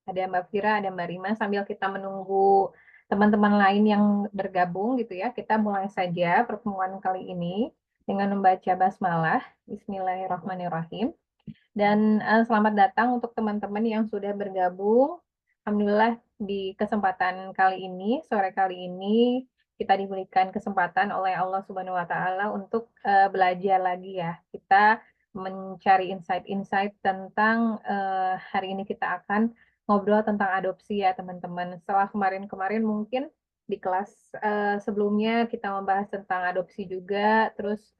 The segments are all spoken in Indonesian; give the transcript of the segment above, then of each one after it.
ada Mbak Vira, ada Mbak Rima. Sambil kita menunggu teman-teman lain yang bergabung gitu ya, kita mulai saja pertemuan kali ini dengan membaca basmalah. Bismillahirrahmanirrahim. Dan selamat datang untuk teman-teman yang sudah bergabung. Alhamdulillah di kesempatan kali ini, sore kali ini, kita diberikan kesempatan oleh Allah Subhanahu wa Ta'ala untuk belajar lagi ya. Kita mencari insight-insight tentang hari ini kita akan ngobrol tentang adopsi ya teman-teman. Setelah kemarin-kemarin mungkin di kelas sebelumnya kita membahas tentang adopsi juga, terus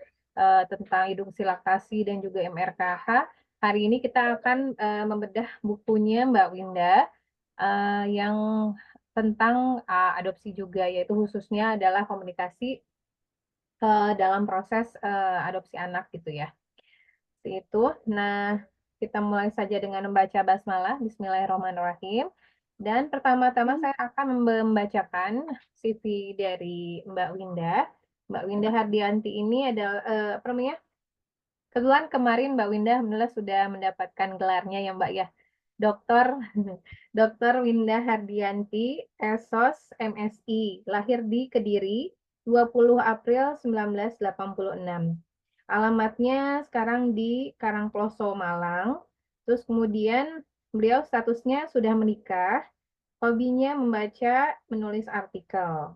tentang induksi laktasi dan juga MRKH. Hari ini kita akan membedah bukunya Mbak Winda yang tentang adopsi juga, yaitu khususnya adalah komunikasi dalam proses adopsi anak gitu ya. Seperti itu. Nah, kita mulai saja dengan membaca basmalah. Bismillahirrahmanirrahim. Dan pertama-tama saya akan membacakan CV dari Mbak Winda. Mbak Winda Hardianti ini adalah apa namanya? Kebetulan kemarin Mbak Winda alhamdulillah sudah mendapatkan gelarnya ya Mbak ya. Dokter Dokter Winda Hardianti, SOS MSI, lahir di Kediri 20 April 1986. Alamatnya sekarang di Karangploso, Malang. Terus kemudian beliau statusnya sudah menikah, hobinya membaca, menulis artikel.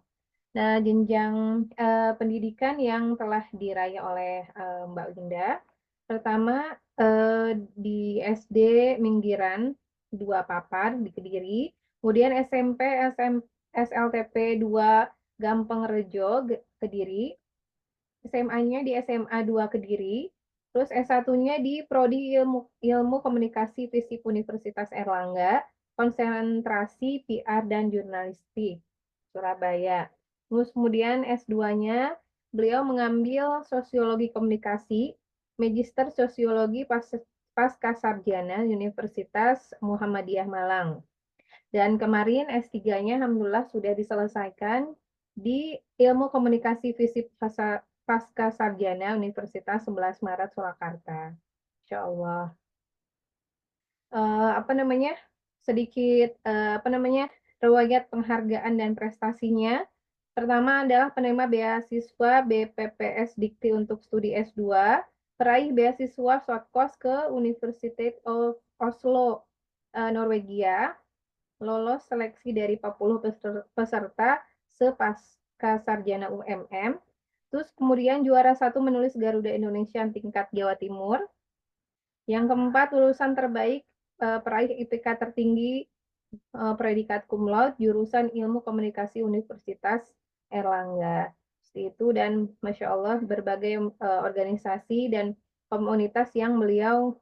Nah, jenjang pendidikan yang telah diraih oleh Mbak Winda, pertama di SD Minggiran 2 Papar di Kediri, kemudian SMP SLTP 2 Gampeng Rejo Kediri, SMA-nya di SMA 2 Kediri, terus S1-nya di Prodi Ilmu Komunikasi FISIP Universitas Erlangga, konsentrasi PR dan jurnalistik, Surabaya. Terus kemudian S2-nya beliau mengambil Sosiologi Komunikasi, Magister Sosiologi Pasca Sarjana Universitas Muhammadiyah Malang. Dan kemarin S3-nya alhamdulillah sudah diselesaikan di Ilmu Komunikasi FISIP Pasca Sarjana Universitas 11 Maret Surakarta. Insya Allah. Apa namanya? Sedikit apa namanya? Riwayat penghargaan dan prestasinya. Pertama adalah penerima beasiswa BPPS Dikti untuk studi S2, peraih beasiswa Shortcourse ke University of Oslo, Norwegia, lolos seleksi dari 40 peserta sepasca sarjana UMM. Terus kemudian juara 1 menulis Garuda Indonesia tingkat Jawa Timur. Yang keempat, lulusan terbaik peraih IPK tertinggi predikat cum laude jurusan Ilmu Komunikasi Universitas Erlangga. Seperti itu, dan Masya Allah berbagai organisasi dan komunitas yang beliau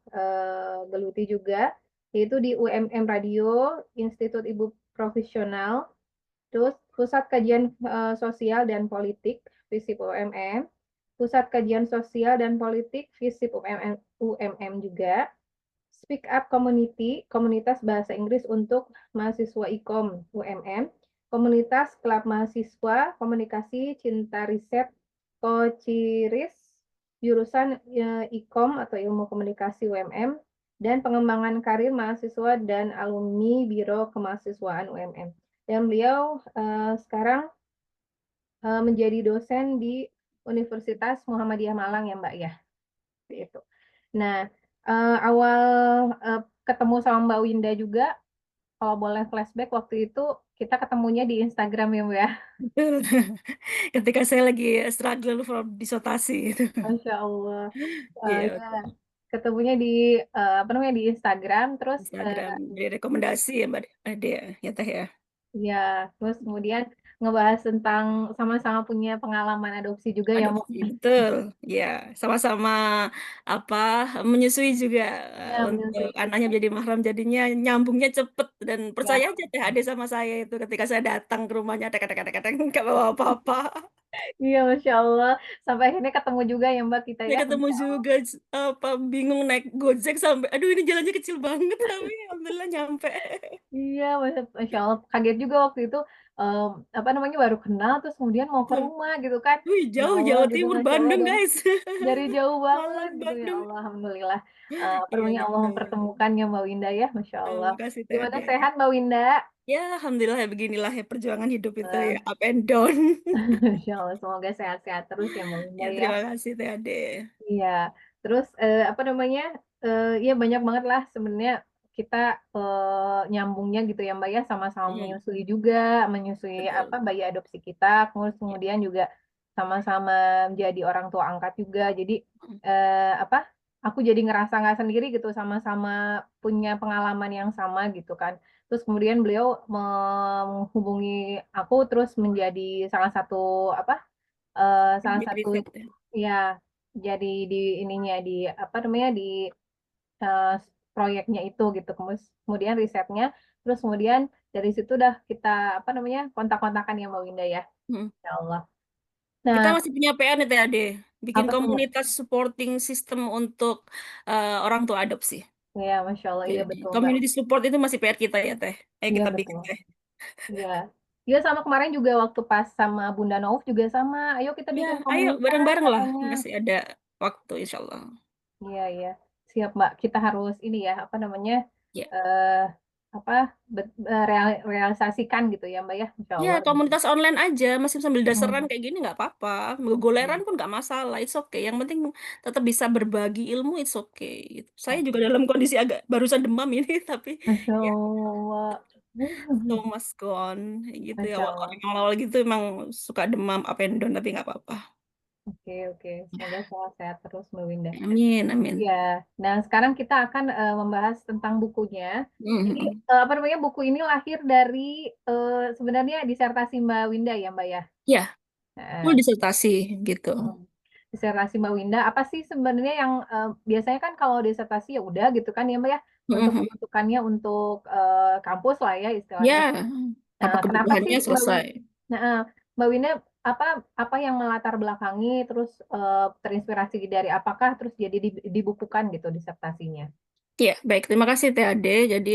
geluti juga, yaitu di UMM Radio, Institut Ibu Profesional, terus Pusat Kajian Sosial dan Politik, FISIP UMM, Pusat Kajian Sosial dan Politik, FISIP UMM juga, Speak Up Community, komunitas bahasa Inggris untuk mahasiswa IKOM UMM, komunitas klub mahasiswa komunikasi cinta riset Kociris, jurusan IKOM atau ilmu komunikasi UMM, dan pengembangan karir mahasiswa dan alumni Biro Kemahasiswaan UMM. Dan beliau sekarang menjadi dosen di Universitas Muhammadiyah Malang ya Mbak ya. Itu. Nah, awal ketemu sama Mbak Winda juga, kalau boleh flashback waktu itu kita ketemunya di Instagram ya Mbak ya. Ketika saya lagi struggle for disertasi itu. Masya Allah. Iya, Ya, ketemunya di apa namanya di Instagram, terus Instagram dari rekomendasi ya Mbak Ade ya Teh ya. ya terus kemudian ngebahas tentang sama-sama punya pengalaman adopsi juga ya Mbak. Adopsi betul. Ya, sama-sama apa menyusui juga Ya, untuk menyusui anaknya juga. menjadi mahram jadinya nyambungnya cepet dan Ya, percaya aja Teh Ade sama saya itu ketika saya datang ke rumahnya kadang-kadang nggak bawa apa-apa. iya Masya Allah. Sampai akhirnya ketemu juga ya Mbak kita Saya ya. ketemu juga apa bingung naik Gojek sampai aduh ini jalannya kecil banget tapi alhamdulillah nyampe. Iya, Masya Allah. Kaget juga waktu itu. em, apa namanya baru kenal terus kemudian mau ke rumah gitu kan. Wih, Ya jauh Allah Jawa gitu, Timur, Masya Allah, Bandung, guys. dari jauh banget Malang, gitu ya Bandung. Allah, alhamdulillah. Apa Iya namanya Allah gitu. mempertemukannya Mbak Winda ya, Masya Allah. Makasih Teh Gimana Ade. sehat Mbak Winda? Ya, alhamdulillah ya beginilah ya perjuangan hidup itu Eh, ya up and down. Masya Allah, semoga sehat-sehat terus ya Mbak Winda Ya, ya. terima kasih Teh Ade. Iya, terus apa namanya? Ya banyak banget lah sebenarnya kita nyambungnya gitu ya Mbak ya, sama-sama Hmm, menyusui juga, menyusui apa betul. bayi adopsi kita, terus Ya. kemudian juga sama-sama menjadi orang tua angkat juga. Jadi Hmm, apa? Aku jadi ngerasa nggak sendiri gitu, sama-sama punya pengalaman yang sama gitu kan. Terus kemudian beliau menghubungi aku, terus menjadi salah satu apa? Salah Subjek satu riset ya. ya jadi di ininya di apa namanya di eh, proyeknya itu gitu kemudian risetnya terus kemudian dari situ udah kita apa namanya kontak-kontakan ya Mbak Winda ya. Hmm. Ya Allah. Nah Kita masih punya PR nih Teh Ade. Bikin apa tuh Mbak? komunitas supporting system untuk orang tua adopsi. Ya Masya Allah, iya Jadi, betul Mbak. community support itu masih PR kita ya Teh. Ayo Iya kita betul. bikin Teh. Iya. Iya sama kemarin juga waktu pas sama Bunda Nauf juga sama. Ayo kita Ya, bikin ayo komunitas bareng-bareng lah. katanya. Masih ada waktu insya Allah. Iya, iya. Siap, Mbak. Kita harus ini ya, apa namanya? Ya. eh apa realisasikan gitu ya, Mbak ya. Insya Ya, Allah gitu. komunitas online aja, masih sambil dasaran Hmm. kayak gini nggak apa-apa. Goleran pun nggak masalah, it's okay. Yang penting tetap bisa berbagi ilmu, it's okay. Gitu. Saya juga Oke. dalam kondisi agak barusan demam ini, tapi Masya ya, Allah. so must go on. Gitu ya, Masya Allah. awal-awal gitu emang suka demam up and down, tapi nggak apa-apa. Oke, oke. Semoga sehat terus, Mbak Winda. Amin, amin. Ya, nah sekarang kita akan membahas tentang bukunya. Jadi, Mhm. apa namanya, buku ini lahir dari sebenarnya disertasi Mbak Winda ya, Mbak ya? Ya, full Nah, disertasi gitu. mm. Disertasi Mbak Winda, apa sih sebenarnya yang biasanya kan kalau disertasi ya udah gitu kan ya Mbak ya, bentuk Mhm. pembentukannya untuk kampus lah ya istilahnya. Ya, Nah, apa kenapa sih kebutuhannya Mbak selesai. Nah, Mbak Winda apa apa yang melatar belakangi terus terinspirasi dari apakah terus jadi dibukukan gitu disertasinya? Iya, baik. Terima kasih TAD. Jadi,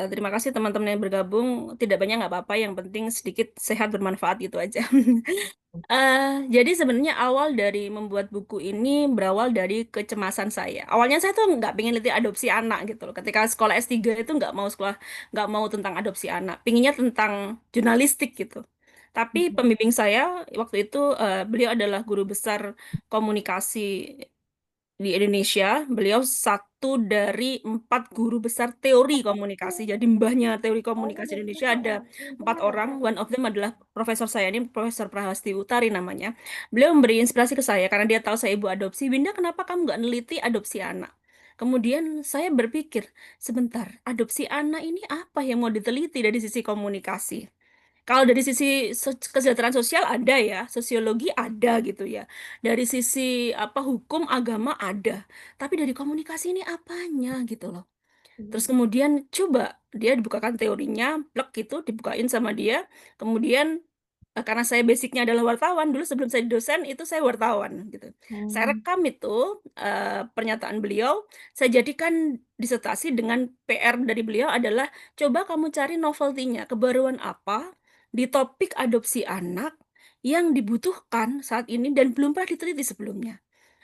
terima kasih teman-teman yang bergabung. Tidak banyak nggak apa-apa. Yang penting sedikit sehat bermanfaat gitu aja. Eh, jadi sebenarnya awal dari membuat buku ini berawal dari kecemasan saya. Awalnya saya tuh nggak pengen lihat adopsi anak gitu loh. Ketika sekolah S3 itu nggak mau sekolah, nggak mau tentang adopsi anak. Pinginnya tentang jurnalistik gitu. Tapi pembimbing saya waktu itu beliau adalah guru besar komunikasi di Indonesia. Beliau satu dari 4 guru besar teori komunikasi. Jadi mbahnya teori komunikasi Indonesia ada 4 orang. One of them adalah profesor saya ini, Profesor Prahasti Utari namanya. Beliau memberi inspirasi ke saya karena dia tahu saya ibu adopsi. Winda, kenapa kamu nggak neliti adopsi anak? Kemudian saya berpikir, sebentar, adopsi anak ini apa yang mau diteliti dari sisi komunikasi? Kalau dari sisi kesejahteraan sosial ada ya, sosiologi ada gitu ya. Dari sisi apa hukum agama ada. Tapi dari komunikasi ini apanya gitu loh. Terus kemudian coba dia dibukakan teorinya, plek gitu dibukain sama dia. Kemudian karena saya basicnya adalah wartawan, dulu sebelum saya dosen itu saya wartawan gitu. Saya Hmm. rekam itu pernyataan beliau, saya jadikan disertasi dengan PR dari beliau adalah coba kamu cari novelty-nya, kebaruan apa di topik adopsi anak yang dibutuhkan saat ini dan belum pernah diteliti sebelumnya.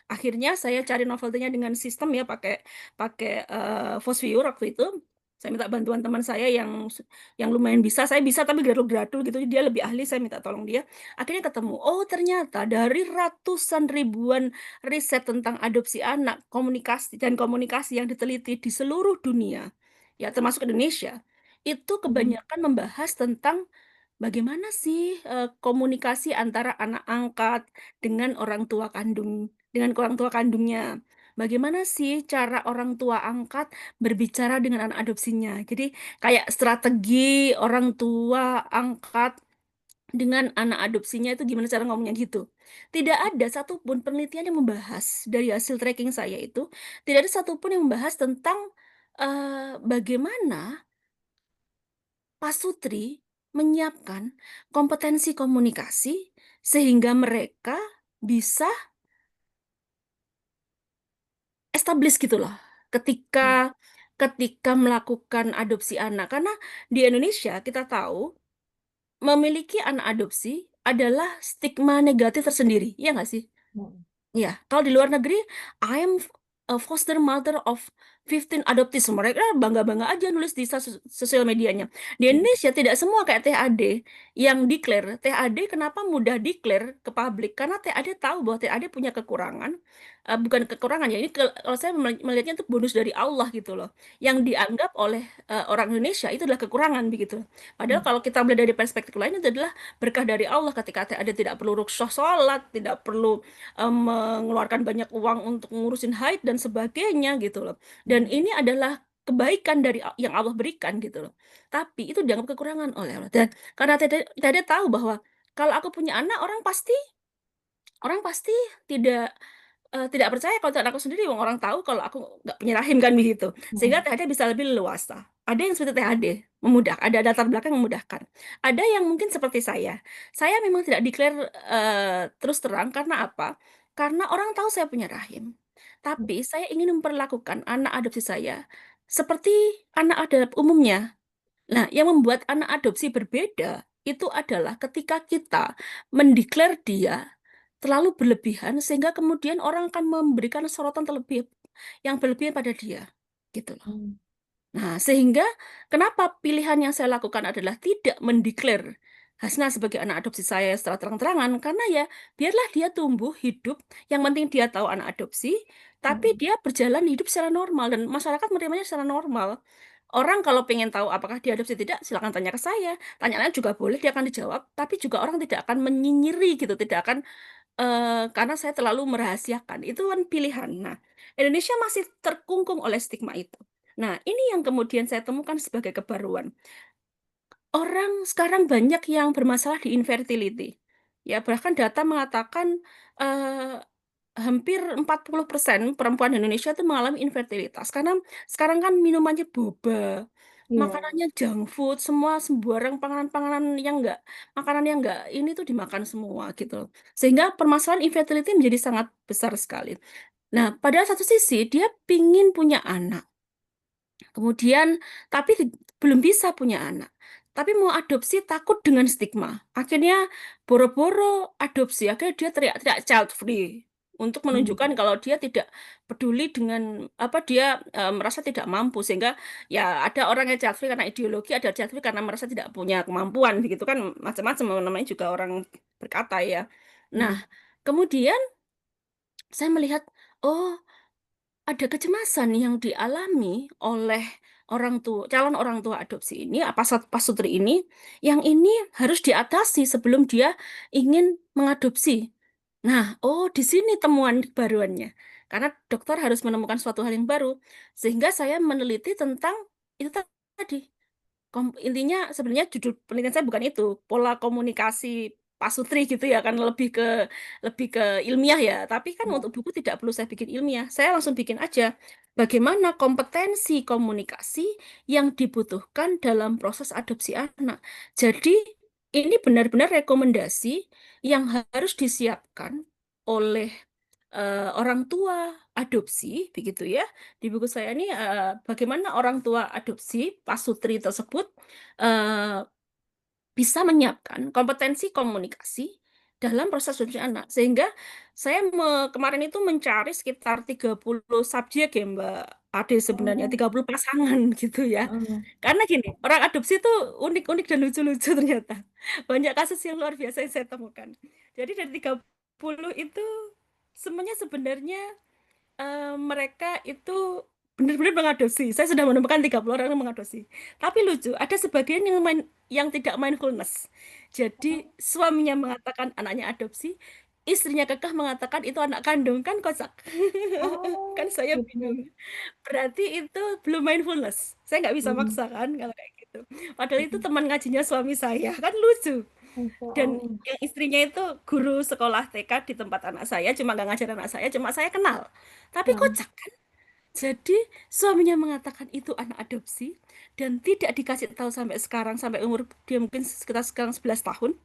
Akhirnya saya cari novelty-nya dengan sistem ya pakai pakai Fosviewer waktu itu. Saya minta bantuan teman saya yang lumayan bisa. Saya bisa tapi gradul-gradul gitu. Dia lebih ahli, saya minta tolong dia. Akhirnya ketemu. Oh, ternyata dari ratusan ribuan riset tentang adopsi anak, komunikasi dan komunikasi yang diteliti di seluruh dunia, ya termasuk Indonesia, itu Hmm. kebanyakan membahas tentang bagaimana sih komunikasi antara anak angkat dengan orang tua kandung, dengan orang tua kandungnya? Bagaimana sih cara orang tua angkat berbicara dengan anak adopsinya? Jadi kayak strategi orang tua angkat dengan anak adopsinya itu gimana cara ngomongnya gitu. Tidak ada satupun penelitian yang membahas dari hasil tracking saya itu, tidak ada satupun yang membahas tentang bagaimana Pasutri menyiapkan kompetensi komunikasi sehingga mereka bisa establish gitu loh ketika ketika melakukan adopsi anak karena di Indonesia kita tahu memiliki anak adopsi adalah stigma negatif tersendiri, iya nggak sih? Mm. Iya, kalau di luar negeri, I am a foster mother of 15 adoptees. Mereka bangga-bangga aja nulis di sosial medianya. Di Mm. Indonesia tidak semua kayak TAD yang declare. TAD kenapa mudah declare ke publik? Karena TAD tahu bahwa TAD punya kekurangan. Bukan kekurangan ya, ini kalau saya melihatnya itu bonus dari Allah gitu loh. Yang dianggap oleh orang Indonesia itu adalah kekurangan begitu. Padahal Mm. kalau kita melihat dari perspektif lain itu adalah berkah dari Allah ketika TAD tidak perlu rukhsah sholat, tidak perlu mengeluarkan banyak uang untuk ngurusin haid dan sebagainya gitu loh. Dan Mm. ini adalah kebaikan dari yang Allah berikan gitu loh. Tapi itu dianggap kekurangan oleh Allah. Dan karena tidak tahu bahwa kalau aku punya anak, orang pasti tidak tidak percaya kalau itu anakku sendiri, wong orang tahu kalau aku nggak punya rahim kan begitu. Sehingga Mm. THD bisa lebih leluasa. Ada yang seperti THD, memudah, ada latar belakang yang memudahkan. Ada yang mungkin seperti saya. Saya memang tidak declare terus terang karena apa? Karena orang tahu saya punya rahim. Tapi saya ingin memperlakukan anak adopsi saya seperti anak adop umumnya. Nah, yang membuat anak adopsi berbeda itu adalah ketika kita mendeklar dia terlalu berlebihan sehingga kemudian orang akan memberikan sorotan terlebih yang berlebihan pada dia. Gitu loh. Mm. Nah, sehingga kenapa pilihan yang saya lakukan adalah tidak mendeklar Hasna sebagai anak adopsi saya secara terang-terangan karena ya biarlah dia tumbuh hidup, yang penting dia tahu anak adopsi, tapi Mm. dia berjalan hidup secara normal dan masyarakat menerimanya secara normal. Orang kalau pengen tahu apakah diadopsi tidak, silakan tanya ke saya. Tanya juga boleh, dia akan dijawab. Tapi juga orang tidak akan menyinyiri gitu, tidak akan karena saya terlalu merahasiakan. Itu kan pilihan. Nah, Indonesia masih terkungkung oleh stigma itu. Nah, ini yang kemudian saya temukan sebagai kebaruan. Orang sekarang banyak yang bermasalah di infertility. Ya, bahkan data mengatakan eh, hampir 40% perempuan di Indonesia itu mengalami infertilitas. Karena sekarang kan minumannya boba, Iya. makanannya junk food, semua sembarang panganan-panganan yang enggak, makanan yang enggak ini tuh dimakan semua gitu loh. Sehingga permasalahan infertility menjadi sangat besar sekali. Nah, pada satu sisi dia pingin punya anak. Kemudian, tapi belum bisa punya anak. Tapi mau adopsi takut dengan stigma. Akhirnya boro-boro adopsi. Akhirnya dia teriak-teriak child free untuk Mm. menunjukkan kalau dia tidak peduli dengan apa dia merasa tidak mampu sehingga ya ada orang yang child free karena ideologi, ada child free karena merasa tidak punya kemampuan begitu kan macam-macam namanya juga orang berkata ya. Nah, Mm. kemudian saya melihat oh ada kecemasan yang dialami oleh orang tua, calon orang tua adopsi ini, apa pasutri ini, yang ini harus diatasi sebelum dia ingin mengadopsi. Nah, oh di sini temuan baruannya. Karena dokter harus menemukan suatu hal yang baru, sehingga saya meneliti tentang itu tadi. Intinya sebenarnya judul penelitian saya bukan itu, pola komunikasi pasutri gitu ya kan lebih ke ilmiah ya. Tapi kan Ya. untuk buku tidak perlu saya bikin ilmiah. Saya langsung bikin aja bagaimana kompetensi komunikasi yang dibutuhkan dalam proses adopsi anak. Jadi ini benar-benar rekomendasi yang harus disiapkan oleh orang tua adopsi, begitu ya. Di buku saya ini bagaimana orang tua adopsi pasutri tersebut eh, bisa menyiapkan kompetensi komunikasi dalam proses adopsi anak. Sehingga saya kemarin itu mencari sekitar 30 subjek ya Mbak Ade sebenarnya, Oh. 30 pasangan gitu ya. Mm. Karena gini, orang adopsi itu unik-unik dan lucu-lucu ternyata. Banyak kasus yang luar biasa yang saya temukan. Jadi dari 30 itu semuanya sebenarnya mereka itu benar-benar mengadopsi. Saya sudah menemukan 30 orang yang mengadopsi. Tapi lucu, ada sebagian yang tidak mindfulness. Jadi suaminya mengatakan anaknya adopsi, istrinya kekeh mengatakan itu anak kandung, kan kocak. Kan Oh, saya gitu. bingung. Berarti itu belum mindfulness. Saya nggak bisa Mm. maksa kan kalau kayak gitu. Padahal itu Mm. teman ngajinya suami saya, kan lucu. Masya Dan Allah. yang istrinya itu guru sekolah TK di tempat anak saya, cuma nggak ngajar anak saya, cuma saya kenal. Tapi Mm. kocak kan? Jadi suaminya mengatakan itu anak adopsi dan tidak dikasih tahu sampai sekarang, sampai umur dia mungkin sekitar sekarang 11 tahun,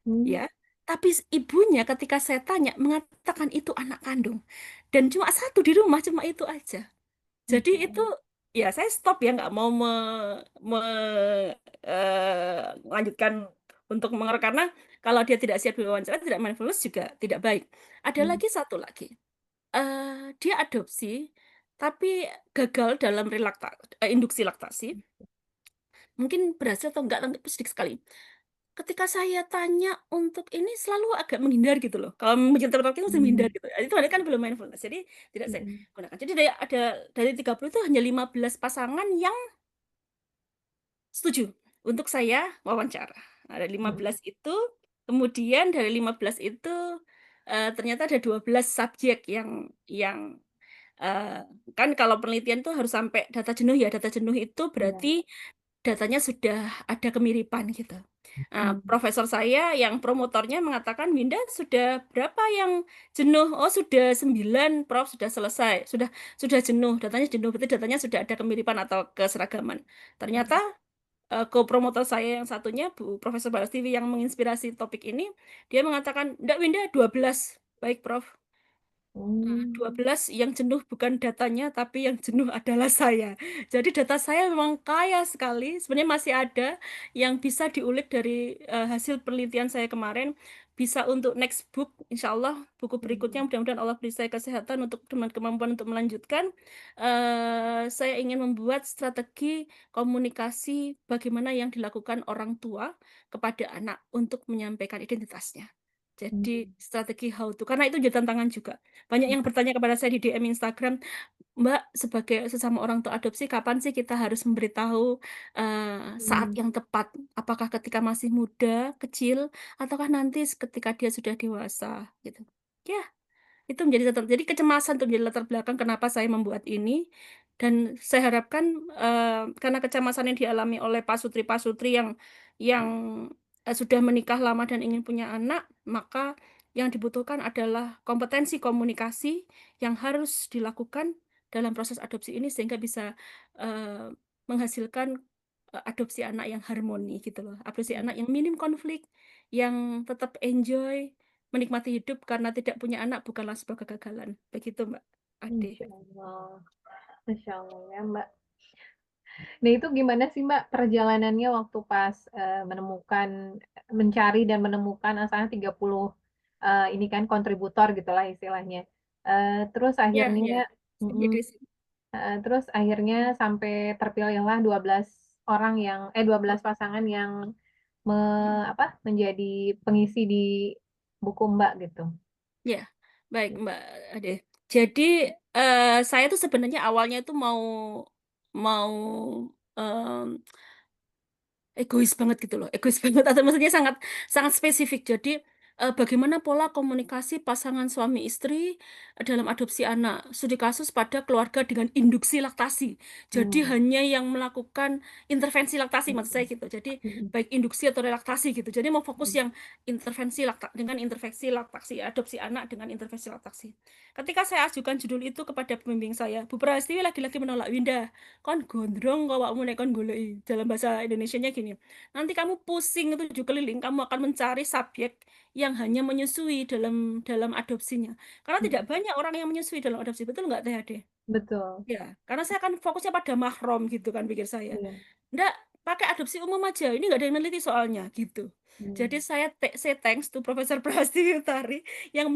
Mm. ya. Tapi ibunya ketika saya tanya mengatakan itu anak kandung. Dan cuma satu di rumah, cuma itu aja. Jadi Masya itu Allah. ya saya stop ya nggak mau melanjutkan untuk karena kalau dia tidak siap diwawancara, tidak mindfulness juga tidak baik. Ada Hmm. lagi satu lagi, dia adopsi, tapi gagal dalam induksi laktasi, mungkin berhasil atau enggak nanti sedikit sekali. Ketika saya tanya untuk ini selalu agak menghindar gitu loh, kalau mencintai laki itu menghindar Hmm. gitu, itu kan belum mindfulness, jadi tidak saya Hmm. gunakan. Jadi dari 30 itu hanya 15 pasangan yang setuju untuk saya wawancara. Ada lima Hmm. belas itu, kemudian dari 15 itu, ternyata ada 12 subjek yang, eee, kan kalau penelitian tuh harus sampai data jenuh ya, data jenuh itu Iya. berarti datanya sudah ada kemiripan gitu. Hmm. Profesor saya yang promotornya mengatakan, "Winda sudah berapa yang jenuh?" "Oh sudah 9 Prof, sudah selesai, sudah jenuh, datanya jenuh, berarti datanya sudah ada kemiripan atau keseragaman." Ternyata, co-promotor saya yang satunya Bu Profesor Balastiwi yang menginspirasi topik ini, dia mengatakan, "Ndak Winda 12." "Baik Prof." Hmm. 12 yang jenuh bukan datanya, tapi yang jenuh adalah saya. Jadi data saya memang kaya sekali, sebenarnya masih ada yang bisa diulik dari, hasil penelitian saya kemarin, bisa untuk next book, insya Allah buku berikutnya Hmm. mudah-mudahan Allah beri saya kesehatan untuk dengan kemampuan untuk melanjutkan. Saya ingin membuat strategi komunikasi bagaimana yang dilakukan orang tua kepada anak untuk menyampaikan identitasnya. Jadi Hmm. strategi how to, karena itu jadi tantangan juga. Banyak yang bertanya kepada saya di DM Instagram, "Mbak, sebagai sesama orang tua adopsi, kapan sih kita harus memberitahu, saat Hmm. yang tepat? Apakah ketika masih muda, kecil, ataukah nanti ketika dia sudah dewasa?" Gitu. Ya, itu menjadi jadi kecemasan itu menjadi latar belakang kenapa saya membuat ini, dan saya harapkan, karena kecemasan yang dialami oleh pasutri-pasutri yang, sudah menikah lama dan ingin punya anak, maka yang dibutuhkan adalah kompetensi komunikasi yang harus dilakukan dalam proses adopsi ini sehingga bisa, eee, menghasilkan, adopsi anak yang harmoni gitu loh. Adopsi anak yang minim konflik, yang tetap enjoy, menikmati hidup karena tidak punya anak bukanlah sebuah kegagalan. Begitu, Mbak Ade. Insya Allah. Masya Allah ya Mbak. Nah itu gimana sih Mbak perjalanannya waktu pas menemukan, mencari dan menemukan asalnya 30 ini kan kontributor gitulah istilahnya. Terus Iya akhirnya, iya, mm-mm, setuju sih. terus akhirnya sampai terpilihlah 12 orang yang 12 pasangan yang apa menjadi pengisi di buku Mbak gitu. Iya, baik Mbak Ade. Jadi, saya tuh sebenarnya awalnya itu mau, mmm egois banget gitu loh, egois banget atau maksudnya sangat sangat spesifik. Jadi, bagaimana pola komunikasi pasangan suami istri dalam adopsi anak. Studi kasus pada keluarga dengan induksi laktasi. Jadi Hmm. hanya yang melakukan intervensi laktasi maksud saya Hmm. gitu. Jadi Hmm. baik induksi atau relaktasi gitu. Jadi mau fokus yang intervensi laktasi, adopsi anak dengan intervensi laktasi. Ketika saya ajukan judul itu kepada pembimbing saya, Bu Prastiwi lagi-lagi menolak, "Winda, kon gondrong kok awakmu nek kon goleki." Dalam bahasa Indonesianya gini, "Nanti kamu pusing 7 keliling, kamu akan mencari subjek yang hanya menyusui dalam dalam adopsinya." Karena Hmm. tidak banyak orang yang menyusui dalam adopsi, betul nggak Teh Ade? Betul. Ya, karena saya kan fokusnya pada mahram gitu kan pikir saya. Iya. "Ndak, pakai adopsi umum aja, ini nggak ada yang neliti soalnya," gitu. Jadi Hmm. saya say thanks to Profesor Prastiwi Utari yang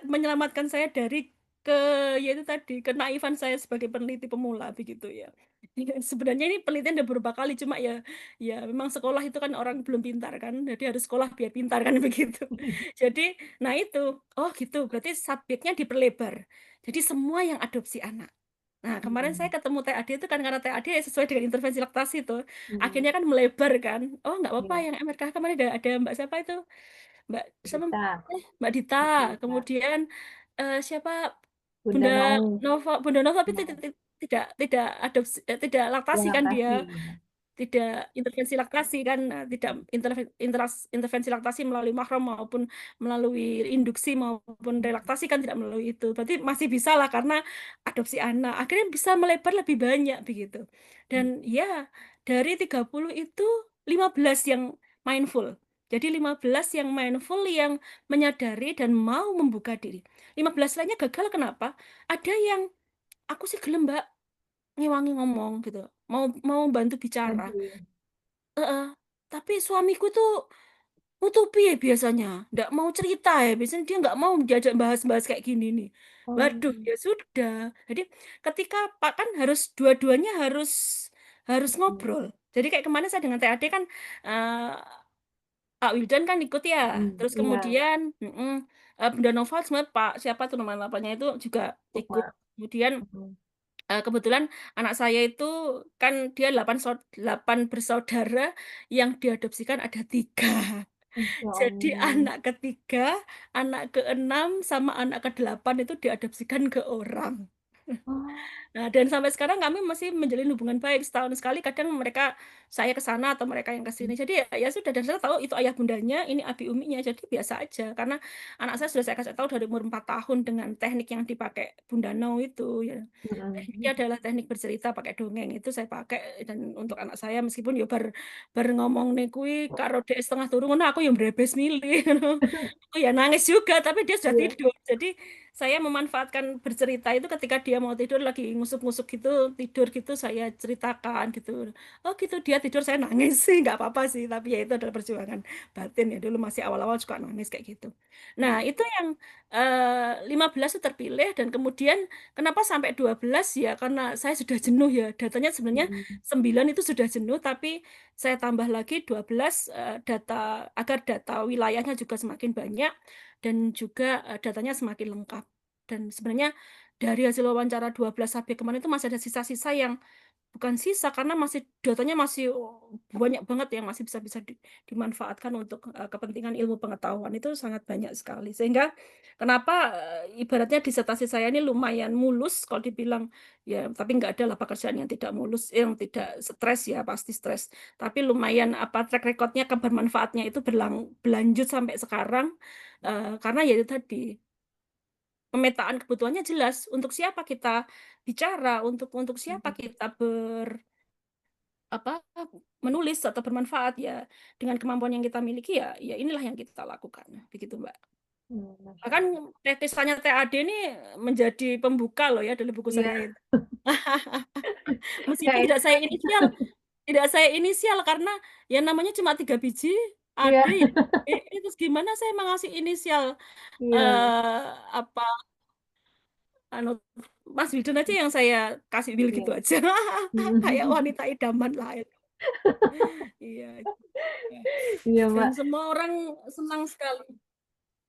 menyelamatkan saya dari ke ya itu tadi, kenaifan saya sebagai peneliti pemula begitu ya. Sebenarnya ini penelitian udah beberapa kali cuma ya memang sekolah itu kan orang belum pintar kan, jadi harus sekolah biar pintar kan begitu. Jadi nah itu, oh gitu berarti subjeknya diperlebar. Jadi semua yang adopsi anak. Nah, kemarin saya Hmm. ketemu TAD itu kan karena TAD sesuai dengan intervensi laktasi tuh, Hmm. akhirnya kan melebar kan, "Oh nggak apa-apa Iya. yang MRK kemarin ada Mbak siapa itu, Mbak siapa, Dita. Mbak Dita, Dita. kemudian, siapa, Bunda Bunda Nau. Bunda Nova tapi Nah, tidak tidak laktasi kan terima dia. kasih. Tidak intervensi laktasi kan, tidak intervensi laktasi melalui mahram maupun melalui induksi maupun relaktasi kan tidak melalui itu. Berarti masih bisalah karena adopsi anak, akhirnya bisa melebar lebih banyak begitu. Dan ya, dari 30 itu 15 yang mindful. Jadi 15 yang mindful yang menyadari dan mau membuka diri. 15 lainnya gagal kenapa? Ada yang, "Aku sih gelem Mbak, ngewangi ngomong," gitu, mau mau bantu bicara. Bantu ya. Heeh, tapi suamiku tuh nutupi ya biasanya, nggak mau cerita ya, biasanya dia nggak mau diajak bahas-bahas kayak gini nih. Oh, Waduh, ya sudah. Jadi ketika Pak kan harus dua-duanya harus harus mm, ngobrol. Jadi kayak kemarin saya dengan TAD kan eh, Pak Wildan kan ikut ya. Terus iya, kemudian Bunda Nova sebenarnya Pak siapa tuh nama lapanya itu juga ikut. Sukma. Kemudian Mm, kebetulan anak saya itu kan dia 8 bersaudara yang diadopsikan ada 3. Insya Jadi Allah. anak ketiga, anak keenam, sama anak ke-8 itu diadopsikan ke orang. Oh, Nah, dan sampai sekarang kami masih menjalin hubungan baik. Setahun sekali kadang mereka saya ke sana atau mereka yang ke sini. Jadi ya, ya sudah dan saya tahu itu ayah bundanya, ini abi uminya. Jadi biasa aja karena anak saya sudah saya kasih tahu dari umur 4 tahun dengan teknik yang dipakai Bunda No itu ya. Tekniknya mm, adalah teknik bercerita pakai dongeng itu saya pakai dan untuk anak saya meskipun ya bar ngomong nih kui karo dek setengah turun ngono aku yang berebes milih. Aku ya nangis juga tapi dia sudah iya. tidur. Jadi saya memanfaatkan bercerita itu ketika dia mau tidur lagi ngusuk-ngusuk gitu tidur gitu saya ceritakan gitu oh gitu dia tidur saya nangis sih nggak apa-apa sih tapi ya itu adalah perjuangan batin ya dulu masih awal-awal suka nangis kayak gitu nah itu yang 15 itu terpilih dan kemudian kenapa sampai 12 ya karena saya sudah jenuh ya datanya sebenarnya Mm, 9 itu sudah jenuh tapi saya tambah lagi 12 data agar data wilayahnya juga semakin banyak dan juga datanya semakin lengkap. Dan sebenarnya dari hasil wawancara 12 sampai kemarin itu masih ada sisa-sisa yang bukan sisa karena masih datanya masih banyak banget yang masih bisa dimanfaatkan untuk kepentingan ilmu pengetahuan itu sangat banyak sekali. Sehingga kenapa ibaratnya disertasi saya ini lumayan mulus kalau dibilang ya tapi nggak ada lah pekerjaan yang tidak mulus, yang tidak stres ya pasti stres. Tapi lumayan apa track recordnya kebermanfaatnya itu berlanjut sampai sekarang karena ya itu tadi pemetaan kebutuhannya jelas untuk siapa kita bicara, untuk siapa mm, kita apa menulis atau bermanfaat ya dengan kemampuan yang kita miliki ya ya inilah yang kita lakukan begitu Mbak. Masya Bahkan Allah. tetesannya TAD ini menjadi pembuka loh ya dalam buku Iya, saya itu. ya Meskipun ini kan, tidak saya inisial karena ya namanya cuma 3 biji AD iya, ya. Terus gimana saya mengasih inisial iya. eh apa anu Mas Wildan aja yang saya kasih Will gitu Iya. aja. Kayak wanita idaman lah itu. Iya. Iya. Iya, Dan Mbak. semua orang senang sekali.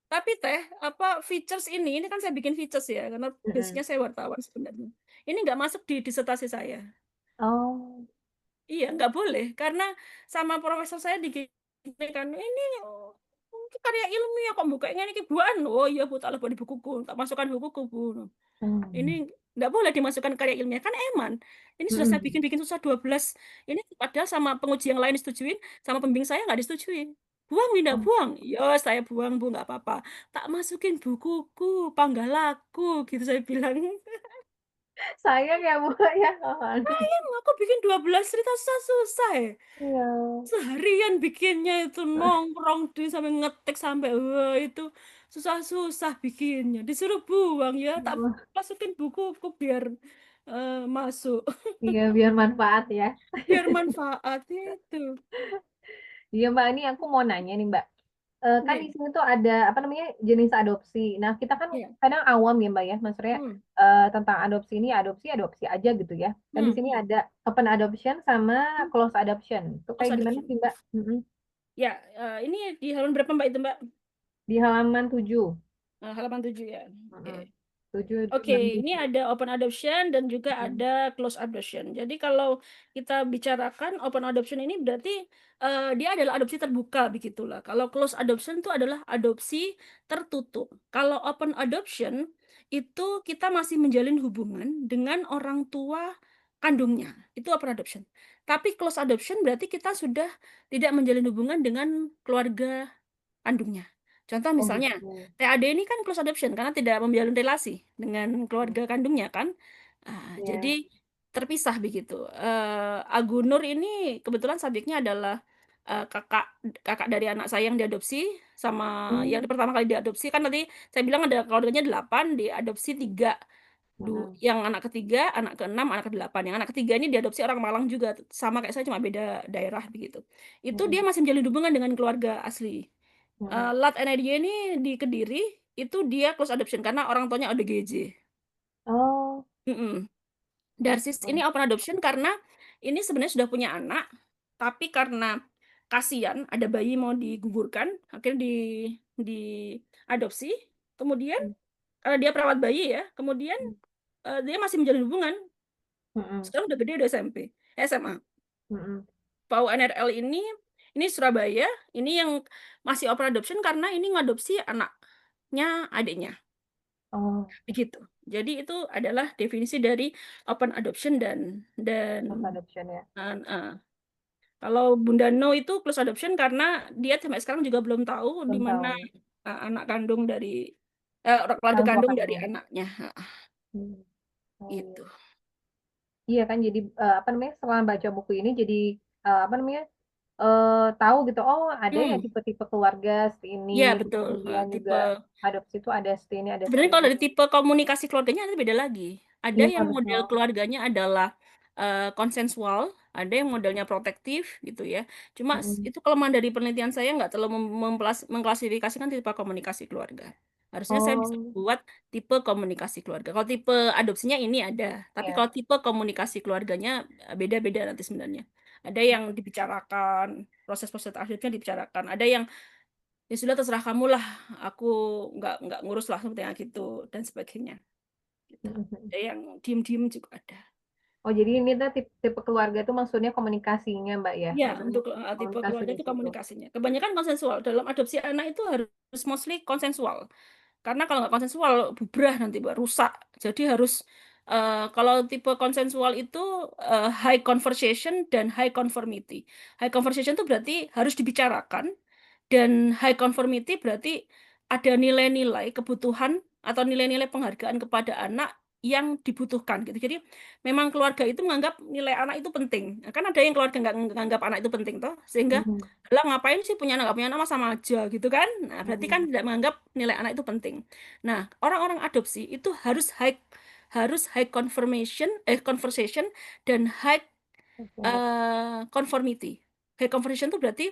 Tapi teh, apa features ini kan saya bikin features ya, karena Mm-mm. basicnya saya wartawan sebenarnya. Ini nggak masuk di disertasi saya. Oh, Iya, nggak boleh, karena sama profesor saya digini kan, ini karya ilmiah kok buka ini buan. Oh iya, Bu, tak lebih di bukuku, tak masukkan bukuku, Bu. Ini hmm. nggak boleh dimasukkan karya ilmiah kan eman. Ini sudah saya Mm-mm. bikin-bikin susah 12. Ini padahal sama penguji yang lain disetujuin, sama pembimbing saya nggak disetujuin. Buang, Winda, Oh, buang. Ya, saya buang, Bu, nggak apa-apa. Tak masukin bukuku, panggalaku, gitu saya bilang. sayang ya, Bu, ya. Oh, aduh. Sayang, aku bikin 12 cerita susah-susah ya. Iya. Seharian bikinnya itu nongkrong di sampai ngetik sampai wah itu susah-susah bikinnya. Disuruh buang ya, tak masukin bukuku biar masuk. Iya, biar manfaat ya. Biar manfaat itu. Iya, Mbak, ini aku mau nanya nih, Mbak. Kan di Nih, sini tuh ada apa namanya jenis adopsi. Nah, kita kan ya. kadang awam ya, Mbak ya. Maksudnya Hmm, tentang adopsi ini adopsi adopsi aja gitu ya. Dan di hmm, sini hmm, ada open adoption sama hmm. close adoption. Itu Close kayak gimana adoption. sih, Mbak? Mm-mm. Ya, ini di halaman berapa Mbak itu Mbak? Di halaman 7. Halaman 7 ya. Oke. Mm-mm. 7, Oke, 6, ini 7. ada open adoption dan juga Mm-mm. ada close adoption. Jadi kalau kita bicarakan open adoption ini berarti dia adalah adopsi terbuka begitulah. Kalau close adoption itu adalah adopsi tertutup. Kalau open adoption itu kita masih menjalin hubungan dengan orang tua kandungnya. Itu open adoption. Tapi close adoption berarti kita sudah tidak menjalin hubungan dengan keluarga kandungnya. Contoh Oh misalnya, gitu. TAD ini kan close adoption karena tidak memjalin relasi dengan Mm. keluarga kandungnya kan. Jadi Ya. terpisah begitu. Agu Nur ini kebetulan subjeknya adalah kakak kakak dari anak saya yang diadopsi sama yang Hmm. pertama kali diadopsi kan tadi saya bilang ada keluarganya 8, diadopsi 3. Mm-mm. Yang anak ketiga, anak keenam, anak ke-8. Yang anak ketiga ini diadopsi orang Malang juga, sama kayak saya cuma beda daerah begitu. Itu dia Mm-mm. masih menjalin hubungan dengan keluarga asli. Mm-mm. Lat NIDY ini di Kediri itu dia close adoption karena orang tuanya ODGJ. Oh, Mm-mm. Darsis ini oke. open adoption karena ini sebenarnya sudah punya anak, tapi karena kasihan ada bayi mau digugurkan, akhirnya di adopsi. Kemudian karena dia perawat bayi ya, kemudian dia masih menjalin hubungan. Mm-mm. Sekarang udah gede, udah SMP, SMA. Mm-mm. PAU NRL ini Surabaya, ini yang masih open adoption karena ini ngadopsi anaknya adiknya, Oh, begitu. Jadi itu adalah definisi dari open adoption dan self adoption ya. uh, kalau Bunda No itu close adoption karena dia sampai sekarang juga belum tahu di Belum mana tahu. anak kandung dari keluarga Orang tua kandung dari kandung. anaknya. Hmm. Oh iya. Itu. Iya kan jadi apa namanya setelah baca buku ini jadi apa namanya tahu gitu oh ada ya Hmm, tipe-tipe keluarga seperti ini ya betul. kemudian juga Tipe adopsi itu ada seperti ini ada seperti Sebenarnya kalau ini. dari tipe komunikasi keluarganya nanti beda lagi. Ada Iya yang model betul. keluarganya adalah konsensual, ada yang modelnya protektif gitu ya. Cuma Mm-mm. itu kelemahan dari penelitian saya nggak terlalu mengklasifikasikan tipe komunikasi keluarga. Harusnya saya bisa Oh buat tipe komunikasi keluarga. Kalau tipe adopsinya ini ada, tapi ya. kalau tipe komunikasi keluarganya beda-beda nanti sebenarnya. Ada yang dibicarakan, proses-proses adopsinya dibicarakan. Ada yang ya sudah terserah kamu lah, aku nggak ngurus lah seperti yang gitu dan sebagainya gitu. Mm-mm. Ada yang diem-diem juga ada. Oh jadi ini tuh tipe keluarga itu maksudnya komunikasinya Mbak ya Ya, maksudnya untuk tipe komunikasi keluarga di itu situ. komunikasinya kebanyakan konsensual. Dalam adopsi anak itu harus mostly konsensual, karena kalau nggak konsensual bubrah nanti Mbak, rusak. Jadi harus kalau tipe konsensual itu high conversation dan high conformity. High conversation itu berarti harus dibicarakan. Dan high conformity berarti ada nilai-nilai kebutuhan atau nilai-nilai penghargaan kepada anak yang dibutuhkan gitu. Jadi memang keluarga itu menganggap nilai anak itu penting. Nah, kan ada yang keluarga nggak menganggap anak itu penting toh, sehingga Mm-mm. lah ngapain sih punya anak nggak punya anak mah sama aja gitu kan. Nah, berarti kan Mm-mm. tidak menganggap nilai anak itu penting. Nah, orang-orang adopsi itu harus high conversation dan high Oke. conformity. High conversation itu berarti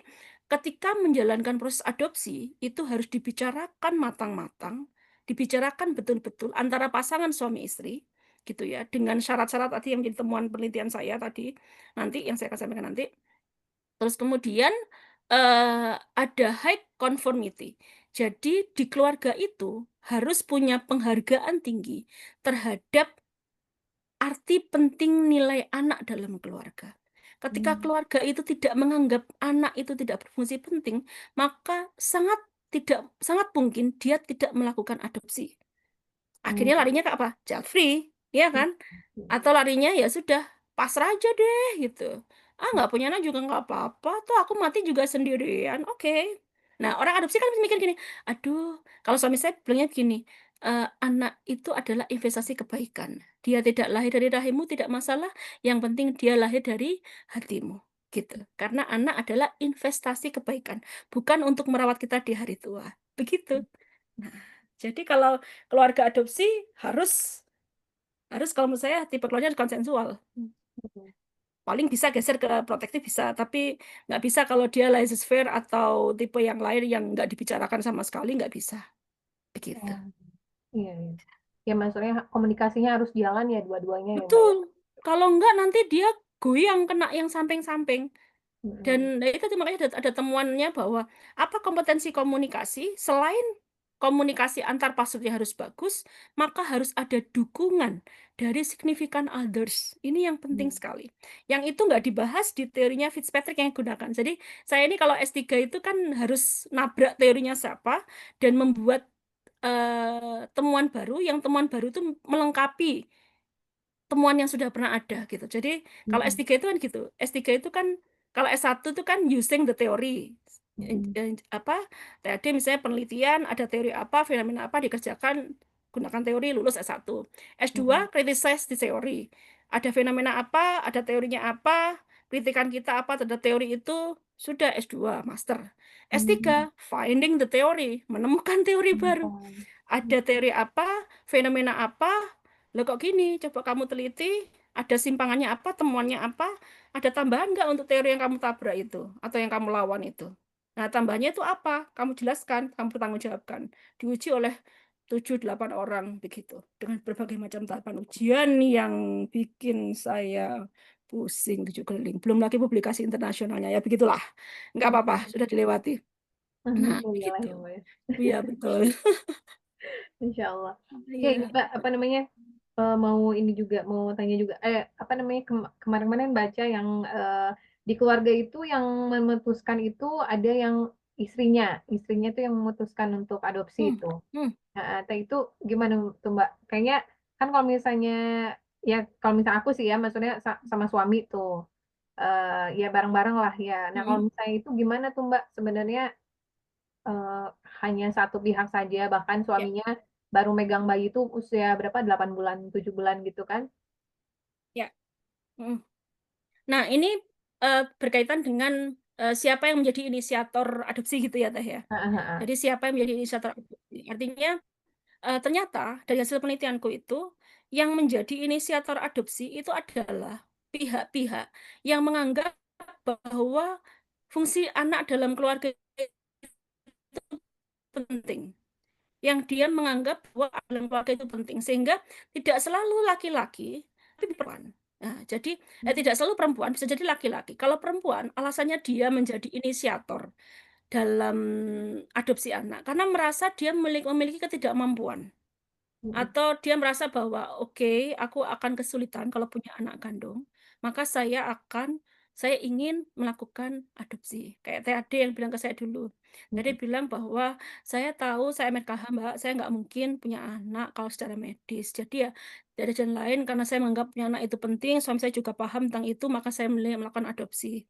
ketika menjalankan proses adopsi itu harus dibicarakan matang-matang, dibicarakan betul-betul antara pasangan suami istri, gitu ya, dengan syarat-syarat tadi yang menjadi temuan penelitian saya tadi, nanti yang saya akan sampaikan nanti. Terus kemudian ada high conformity. Jadi di keluarga itu harus punya penghargaan tinggi terhadap arti penting nilai anak dalam keluarga. Ketika Mm. keluarga itu tidak menganggap anak itu tidak berfungsi penting, maka sangat mungkin dia tidak melakukan adopsi. Mm. Akhirnya larinya ke apa? Child free, ya kan? Mm. Atau larinya ya sudah pasrah aja deh gitu. Ah nggak punya anak juga nggak apa-apa, toh aku mati juga sendirian. Oke. Nah orang adopsi kan mikir gini, aduh, kalau suami saya bilangnya gini, anak itu adalah investasi kebaikan. Dia tidak lahir dari rahimmu tidak masalah, yang penting dia lahir dari hatimu. Gitu. Karena anak adalah investasi kebaikan, bukan untuk merawat kita di hari tua. Begitu. Nah, jadi kalau keluarga adopsi harus harus kalau menurut saya tipe keluarga harus konsensual. Mm. Paling bisa geser ke protektif bisa, tapi nggak bisa kalau dia laissez-faire atau tipe yang lain yang nggak dibicarakan sama sekali nggak bisa. Begitu. Oh, iya, iya. Ya maksudnya komunikasinya harus jalan ya dua-duanya ya Mbak Betul. ya. Kalau nggak nanti dia goyang kena yang samping-samping. Dan Mm-mm. nah, itu makanya ada temuannya bahwa apa kompetensi komunikasi selain komunikasi antar pasutnya harus bagus, maka harus ada dukungan dari significant others. Ini yang penting Mm. sekali. Yang itu nggak dibahas di teorinya Fitzpatrick yang digunakan. Jadi saya ini kalau S3 itu kan harus nabrak teorinya siapa dan membuat temuan baru, yang temuan baru itu melengkapi temuan yang sudah pernah ada gitu. Jadi kalau Mm-mm. S3 itu kan gitu. S3 itu kan kalau S1 itu kan using the theory. Mm-mm. Apa tadi misalnya penelitian ada teori apa, fenomena apa dikerjakan gunakan teori lulus S1. S2 Mm-mm. criticize di teori. Ada fenomena apa, ada teorinya apa, kritikan kita apa terhadap teori itu sudah S2 master. S3 Mm. finding the theory, menemukan teori baru. Paham. Ada teori apa, fenomena apa, lah kok gini, coba kamu teliti, ada simpangannya apa, temuannya apa, ada tambahan nggak untuk teori yang kamu tabrak itu, atau yang kamu lawan itu. Nah, tambahnya itu apa? Kamu jelaskan, kamu pertanggungjawabkan. Diuji oleh 7-8 orang begitu. Dengan berbagai macam tahapan ujian yang bikin saya pusing 7 keliling. Belum lagi publikasi internasionalnya. Ya begitulah. Nggak apa-apa, Hmm. sudah dilewati. Nah, Alhamdulillah gitu. ya, Mbak. Iya, betul. Insya Allah. Oke, ini Iya. Mbak, apa namanya? Mau ini juga, mau tanya juga. Apa namanya? Kemarin-kemarin baca yang di keluarga itu yang memutuskan itu ada yang istrinya tuh yang memutuskan untuk adopsi Hmm, itu. hmm, Nah, itu gimana tuh Mbak? Kayaknya kan kalau misalnya ya kalau misalnya aku sih ya, maksudnya sama suami tuh ya bareng-bareng lah ya. Nah, kalau hmm, misalnya itu gimana tuh Mbak? Sebenarnya eh, hanya satu pihak saja, bahkan ya, suaminya baru megang bayi itu usia berapa? 8 bulan, 7 bulan gitu kan? ya. Hmm. Nah, ini berkaitan dengan siapa yang menjadi inisiator adopsi gitu ya, Teh ya. Ah, ah, ah. Jadi siapa yang menjadi inisiator adopsi? Artinya ternyata dari hasil penelitianku itu yang menjadi inisiator adopsi itu adalah pihak-pihak yang menganggap bahwa fungsi anak dalam keluarga itu penting. Yang dia menganggap bahwa dalam keluarga itu penting sehingga tidak selalu laki-laki tapi perempuan. Nah, jadi tidak selalu perempuan, bisa jadi laki-laki. Kalau perempuan, alasannya dia menjadi inisiator dalam adopsi anak karena merasa dia memiliki ketidakmampuan. Mm, Atau dia merasa bahwa, oke, aku akan kesulitan kalau punya anak kandung, maka saya ingin melakukan adopsi. Kayak TAD yang bilang ke saya dulu. Jadi mm, bilang bahwa saya tahu saya MKH Mbak, saya nggak mungkin punya anak kalau secara medis. Jadi ya dari jalan lain karena saya menganggap punya anak itu penting, suami saya juga paham tentang itu, maka saya memilih melakukan adopsi.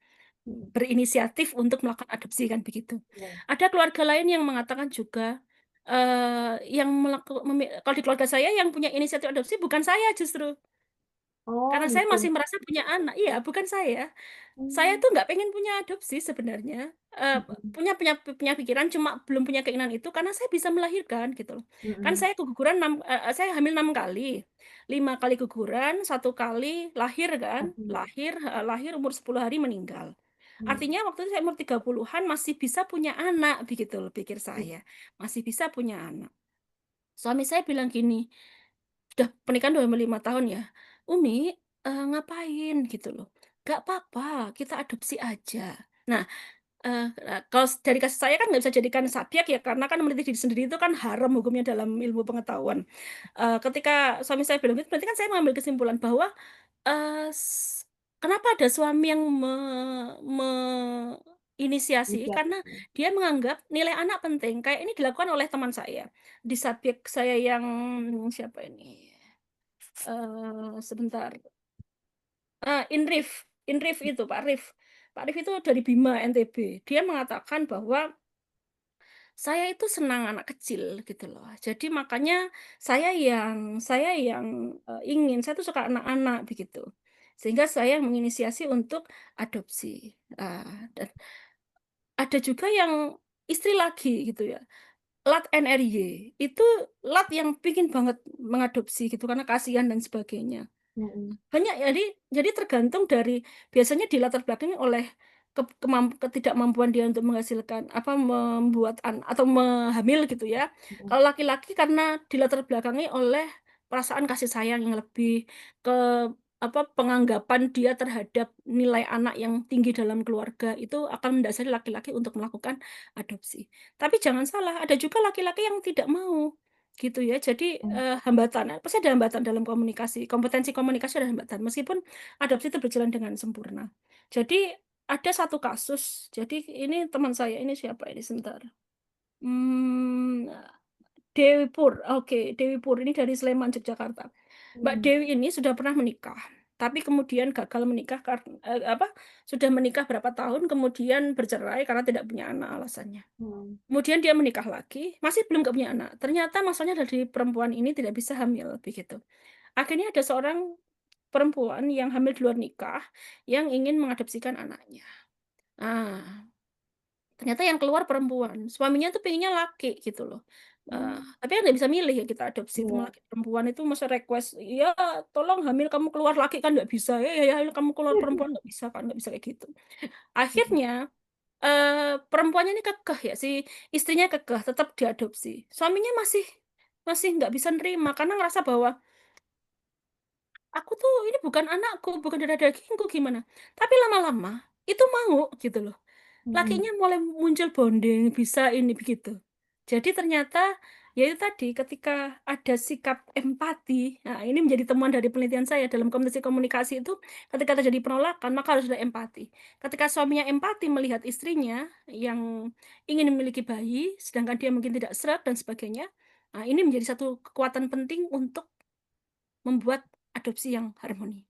mm, Berinisiatif untuk melakukan adopsi kan begitu. ya. Ada keluarga lain yang mengatakan juga yang kalau di keluarga saya yang punya inisiatif adopsi bukan saya justru. Oh Karena saya gitu. masih merasa punya anak. Iya, bukan saya. Saya Hmm, tuh nggak pengen punya adopsi sebenarnya. Eh, mm, punya pikiran cuma belum punya keinginan itu karena saya bisa melahirkan gitu loh. Kan mm, saya keguguran saya hamil 6 kali, 5 kali guguran, 1 kali lahir kan, mm, lahir umur 10 hari meninggal. mm, Artinya waktu itu saya umur 30-an masih bisa punya anak begitu loh pikir mm, saya. Masih bisa punya anak. Suami saya bilang gini, sudah pernikahan 25 tahun ya, Umi ngapain gitu loh. Gak apa-apa, kita adopsi aja. Nah, kalau dari kasus saya kan nggak bisa jadikan subjek ya, karena kan meneliti diri sendiri itu kan haram hukumnya dalam ilmu pengetahuan. Ketika suami saya bilang itu, berarti kan saya mengambil kesimpulan bahwa eh, s- kenapa ada suami yang inisiasi Inisiatif. karena dia menganggap nilai anak penting. Kayak ini dilakukan oleh teman saya di subjek saya yang siapa ini? Sebentar. Inrif itu Pak Rif. Pak Rif itu dari Bima NTB. Dia mengatakan bahwa saya itu senang anak kecil gitu loh. Jadi makanya saya yang saya tuh suka anak-anak begitu. Sehingga saya menginisiasi untuk adopsi. Dan ada juga yang istri lagi gitu ya. Lat NRY itu lat yang pingin banget mengadopsi gitu karena kasihan dan sebagainya. Mm, Banyak ya, jadi tergantung dari biasanya dilatar belakangi oleh ketidakmampuan dia untuk menghasilkan apa membuat atau hamil gitu ya. mm, Kalau laki-laki karena dilatar belakangi oleh perasaan kasih sayang yang lebih ke apa penganggapan dia terhadap nilai anak yang tinggi dalam keluarga itu akan mendasari laki-laki untuk melakukan adopsi. Tapi jangan salah, ada juga laki-laki yang tidak mau gitu ya. Jadi mm, hambatan, pasti ada hambatan dalam komunikasi. Kompetensi komunikasi ada hambatan, meskipun adopsi itu berjalan dengan sempurna. Jadi ada satu kasus, jadi ini teman saya, ini siapa ini sebentar. Hmm, Dewi Pur, oke, Dewi Pur ini dari Sleman, Yogyakarta. Mbak mm, Dewi ini sudah pernah menikah, tapi kemudian gagal menikah karena apa? Sudah menikah berapa tahun, kemudian bercerai karena tidak punya anak alasannya. mm, Kemudian dia menikah lagi, masih belum punya anak. Ternyata masalahnya dari perempuan ini tidak bisa hamil, begitu. Akhirnya ada seorang perempuan yang hamil di luar nikah yang ingin mengadopsikan anaknya. Ah, ternyata yang keluar perempuan. Suaminya tuh pengennya laki gitu loh. mm. Tapi kan nggak bisa milih ya kita adopsi itu Iya. laki perempuan itu masa request, ya tolong hamil kamu keluar laki kan nggak bisa ya, ya, ya kamu keluar perempuan nggak bisa kan nggak bisa kayak gitu. Mm, Akhirnya perempuannya ini kekeh ya, si istrinya kekeh tetap diadopsi. Suaminya masih masih nggak bisa nerima karena ngerasa bahwa, "Aku tuh ini bukan anakku, bukan darah dagingku," gimana. Tapi lama-lama itu mau gitu loh. Mm-mm. Lakinya mulai muncul bonding, bisa ini begitu. Jadi ternyata ya itu tadi ketika ada sikap empati, nah ini menjadi temuan dari penelitian saya dalam komunikasi komunikasi itu ketika terjadi penolakan maka harus ada empati. Ketika suaminya empati melihat istrinya yang ingin memiliki bayi, sedangkan dia mungkin tidak sreg dan sebagainya, nah ini menjadi satu kekuatan penting untuk membuat adopsi yang harmoni.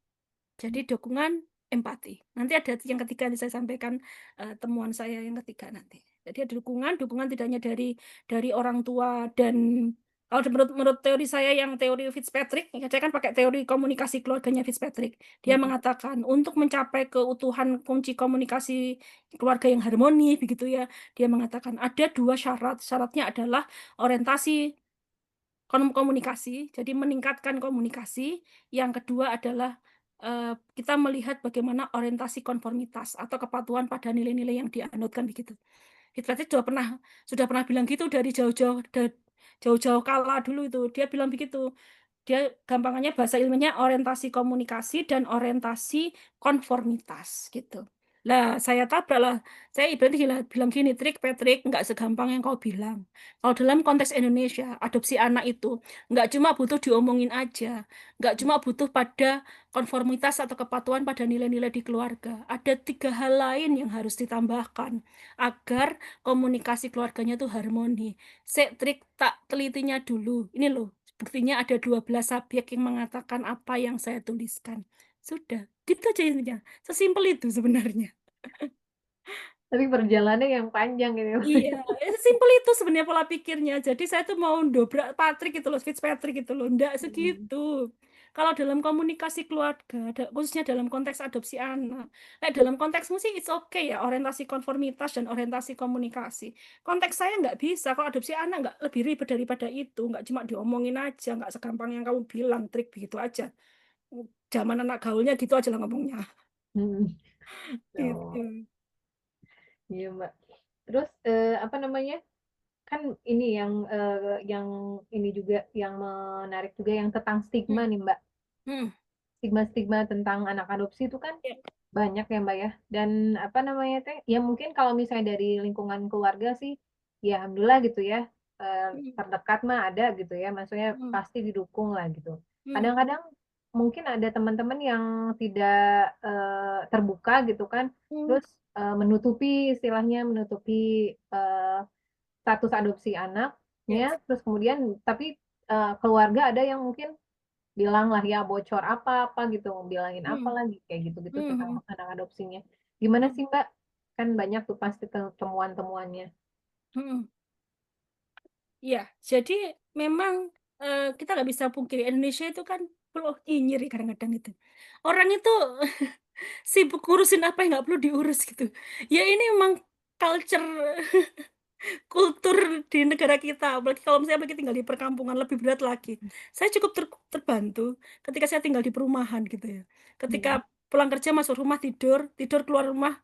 Jadi dukungan, empati. Nanti ada yang ketiga yang saya sampaikan, temuan saya yang ketiga nanti. Jadi ada dukungan, dukungan tidak hanya dari orang tua dan kalau menurut menurut teori saya yang teori Fitzpatrick, ya saya kan pakai teori komunikasi keluarganya Fitzpatrick. Dia Mm-mm. mengatakan untuk mencapai keutuhan kunci komunikasi keluarga yang harmoni begitu ya, dia mengatakan ada 2 syarat. Syaratnya adalah orientasi komunikasi, jadi meningkatkan komunikasi. Yang kedua adalah, kita melihat bagaimana orientasi konformitas atau kepatuhan pada nilai-nilai yang dianutkan begitu. Hitlernya sudah pernah bilang gitu dari jauh-jauh kala dulu itu, dia bilang begitu. Dia gampangannya bahasa ilmiahnya orientasi komunikasi dan orientasi konformitas gitu. Lah saya tabrak lah, saya ibaratnya bilang gini, "Trik, Patrick, nggak segampang yang kau bilang. Kalau dalam konteks Indonesia, adopsi anak itu nggak cuma butuh diomongin aja, nggak cuma butuh pada konformitas atau kepatuhan pada nilai-nilai di keluarga. Ada 3 hal lain yang harus ditambahkan agar komunikasi keluarganya tuh harmoni. Sek trik tak telitinya dulu. Ini loh, buktinya ada 12 subjek yang mengatakan apa yang saya tuliskan. Sudah, gitu aja intinya. Sesimpel itu sebenarnya. Tapi perjalanannya yang panjang gitu. Iya, sesimpel itu sebenarnya pola pikirnya. Jadi saya tuh mau dobrak Patrick itu loh, Fitzpatrick itu loh. Nggak Mm. segitu. Kalau dalam komunikasi keluarga, khususnya dalam konteks adopsi anak, dalam konteks musik it's okay ya, orientasi konformitas dan orientasi komunikasi. Konteks saya nggak bisa, kalau adopsi anak nggak lebih ribet daripada itu, nggak cuma diomongin aja, nggak segampang yang kamu bilang, trik begitu aja. Zaman anak gaulnya gitu aja lah ngomongnya. Mm. Gitu. Oh, iya Mbak. Terus apa namanya? Kan ini yang ini juga yang menarik juga yang tentang stigma Hmm. nih Mbak. Hmm. Stigma-stigma tentang anak adopsi itu kan Ya. banyak ya Mbak ya. Dan apa namanya teh? Ya mungkin kalau misalnya dari lingkungan keluarga sih, ya alhamdulillah gitu ya. eh, Hmm. Terdekat mah ada gitu ya. Maksudnya Hmm. pasti didukung lah gitu. Hmm. Kadang-kadang mungkin ada teman-teman yang tidak terbuka gitu kan. Hmm. Terus menutupi istilahnya menutupi eh, status adopsi anaknya. Yes. Terus kemudian tapi keluarga ada yang mungkin bilang lah ya bocor apa-apa gitu, bilangin apa Hmm. lagi kayak gitu-gitu Hmm. tentang Hmm. anak adopsinya. Gimana Hmm. sih Mbak? Kan banyak tuh pasti temuan-temuannya. Hmm. Ya, jadi memang kita nggak bisa pungkiri Indonesia itu kan penuh nyinyir ya kadang-kadang itu. Orang itu sibuk ngurusin apa yang nggak perlu diurus gitu. Ya ini memang culture kultur di negara kita, apalagi kalau misalnya apalagi tinggal di perkampungan lebih berat lagi. Saya cukup terbantu ketika saya tinggal di perumahan gitu ya. Ketika Hmm. pulang kerja masuk rumah tidur, tidur keluar rumah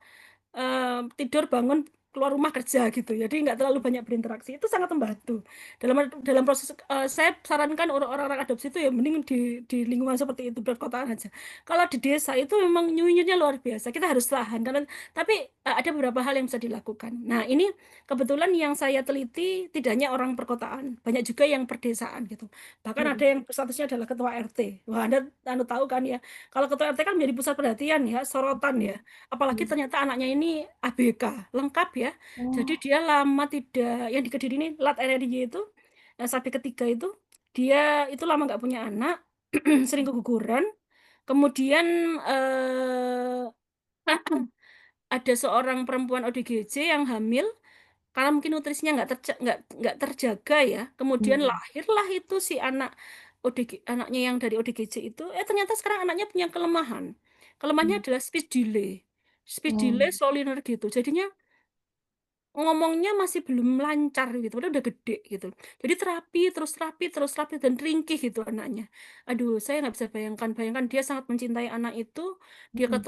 tidur, bangun, keluar rumah kerja gitu. Jadi nggak terlalu banyak berinteraksi. Itu sangat membantu. Dalam dalam proses saya sarankan orang-orang adopsi itu ya mending di lingkungan seperti itu perkotaan aja. Kalau di desa itu memang nyunyutnya luar biasa. Kita harus tahan karena tapi ada beberapa hal yang bisa dilakukan. Nah, ini kebetulan yang saya teliti tidak hanya orang perkotaan, banyak juga yang perdesaan gitu. Bahkan ada Hmm. yang statusnya adalah ketua RT. Wah, Anda tahu kan ya, kalau ketua RT kan menjadi pusat perhatian ya, sorotan ya. Apalagi Hmm. ternyata anaknya ini ABK, lengkap ya. Jadi Oh. dia lama tidak, yang di Kediri ini Lat RRY itu, sapi ketiga itu, dia itu lama nggak punya anak, sering keguguran. Kemudian eh, ada seorang perempuan ODGJ yang hamil, karena mungkin nutrisinya nggak terjaga ya. Kemudian Hmm. lahirlah itu si anak anaknya yang dari ODGJ itu, ternyata sekarang anaknya punya kelemahan. Kelemahannya Hmm. adalah speech Oh. delay soliner gitu. Jadinya ngomongnya masih belum lancar gitu, padahal udah gede gitu. Jadi terapi dan ringkih gitu anaknya. Aduh, saya nggak bisa bayangkan, bayangkan dia sangat mencintai anak itu, dia Hmm.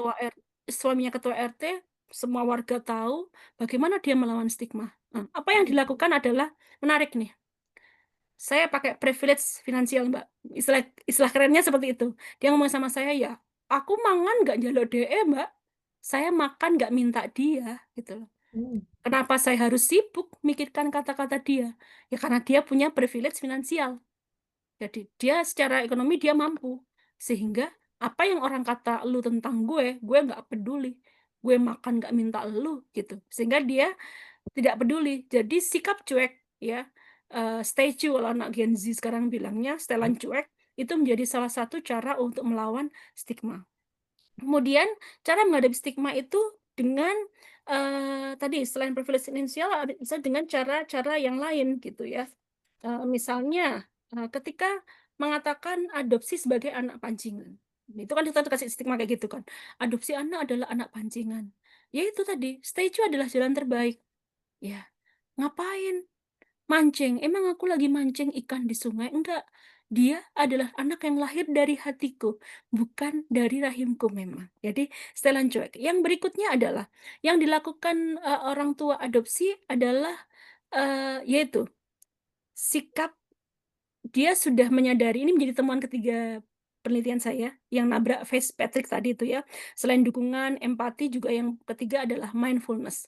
suaminya ketua RT, semua warga tahu bagaimana dia melawan stigma. Nah, apa yang dilakukan adalah menarik nih. Saya pakai privilege finansial, Mbak. Istilah istilah kerennya seperti itu. Dia ngomong sama saya, ya, aku mangan nggak njaluk DE, Mbak. Saya makan nggak minta dia, gitu loh. Hmm. Kenapa saya harus sibuk mikirkan kata-kata dia? Ya karena dia punya privilege finansial. Jadi dia secara ekonomi dia mampu. Sehingga apa yang orang kata lu tentang gue nggak peduli. Gue makan nggak minta lu gitu. Sehingga dia tidak peduli. Jadi sikap cuek ya, stay cuek kalau anak Gen Z sekarang bilangnya, setelan cuek itu menjadi salah satu cara untuk melawan stigma. Kemudian cara menghadapi stigma itu dengan tadi selain privilege finansial bisa dengan cara-cara yang lain gitu ya. Misalnya ketika mengatakan adopsi sebagai anak pancingan. Itu kan kita kasih stigma kayak gitu kan. Adopsi anak adalah anak pancingan. Ya itu tadi, stay cuek adalah jalan terbaik. Ya, ngapain? Mancing. Emang aku lagi mancing ikan di sungai? Enggak. Dia adalah anak yang lahir dari hatiku, bukan dari rahimku memang. Jadi, setelan cuek. Yang berikutnya adalah, yang dilakukan orang tua adopsi adalah, yaitu, sikap dia sudah menyadari, ini menjadi temuan ketiga penelitian saya, yang nabrak Fitzpatrick tadi itu ya. Selain dukungan, empati, juga yang ketiga adalah mindfulness.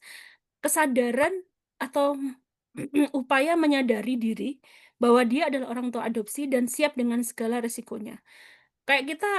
Kesadaran atau upaya menyadari diri bahwa dia adalah orang tua adopsi dan siap dengan segala resikonya. Kayak kita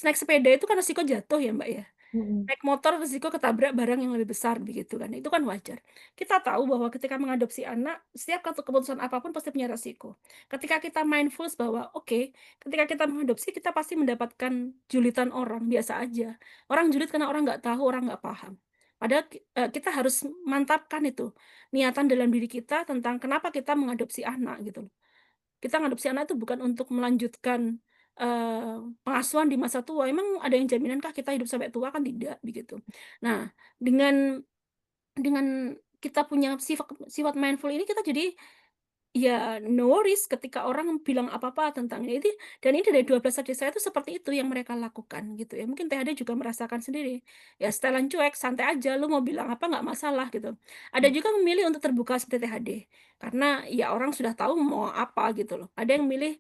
naik sepeda itu kan resiko jatuh ya, Mbak ya. Hmm. Naik motor resiko ketabrak barang yang lebih besar begitu kan. Itu kan wajar. Kita tahu bahwa ketika mengadopsi anak, setiap keputusan apapun pasti punya resiko. Ketika kita mindful bahwa oke, ketika kita mengadopsi kita pasti mendapatkan julitan orang biasa aja. Orang julid karena orang nggak tahu, orang nggak paham. Padahal kita harus mantapkan itu niatan dalam diri kita tentang kenapa kita mengadopsi anak gitu loh. Kita mengadopsi anak itu bukan untuk melanjutkan pengasuhan di masa tua. Emang ada yang jaminankah kita hidup sampai tua? Kan tidak begitu. Nah, dengan kita punya sifat sifat mindful ini kita jadi ya, no worries ketika orang bilang apa-apa tentang ini. Dan ini dari 12 adik saya itu seperti itu yang mereka lakukan gitu ya. Mungkin THD juga merasakan sendiri. Ya setelan cuek, santai aja, lu mau bilang apa nggak masalah gitu. Ada juga memilih untuk terbuka seperti THD. Karena ya orang sudah tahu mau apa gitu loh. Ada yang milih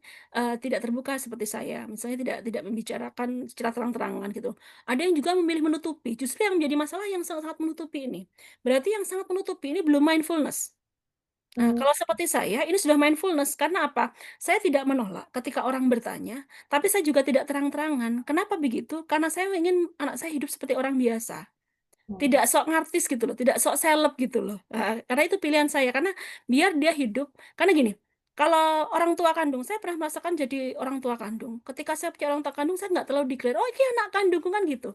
tidak terbuka seperti saya. Misalnya tidak tidak membicarakan secara terang-terangan gitu. Ada yang juga memilih menutupi. Justru yang menjadi masalah yang sangat-sangat menutupi ini. Berarti yang sangat menutupi ini belum mindfulness. Nah, Hmm. kalau seperti saya, ini sudah mindfulness. Karena apa? Saya tidak menolak ketika orang bertanya, tapi saya juga tidak terang-terangan. Kenapa begitu? Karena saya ingin anak saya hidup seperti orang biasa. Hmm. Tidak sok ngartis gitu loh, tidak sok seleb gitu loh. Karena itu pilihan saya, karena biar dia hidup. Karena gini, kalau orang tua kandung, saya pernah merasakan jadi orang tua kandung. Ketika saya punya orang tua kandung, saya nggak terlalu declare, oh ini anak kandungku kan gitu.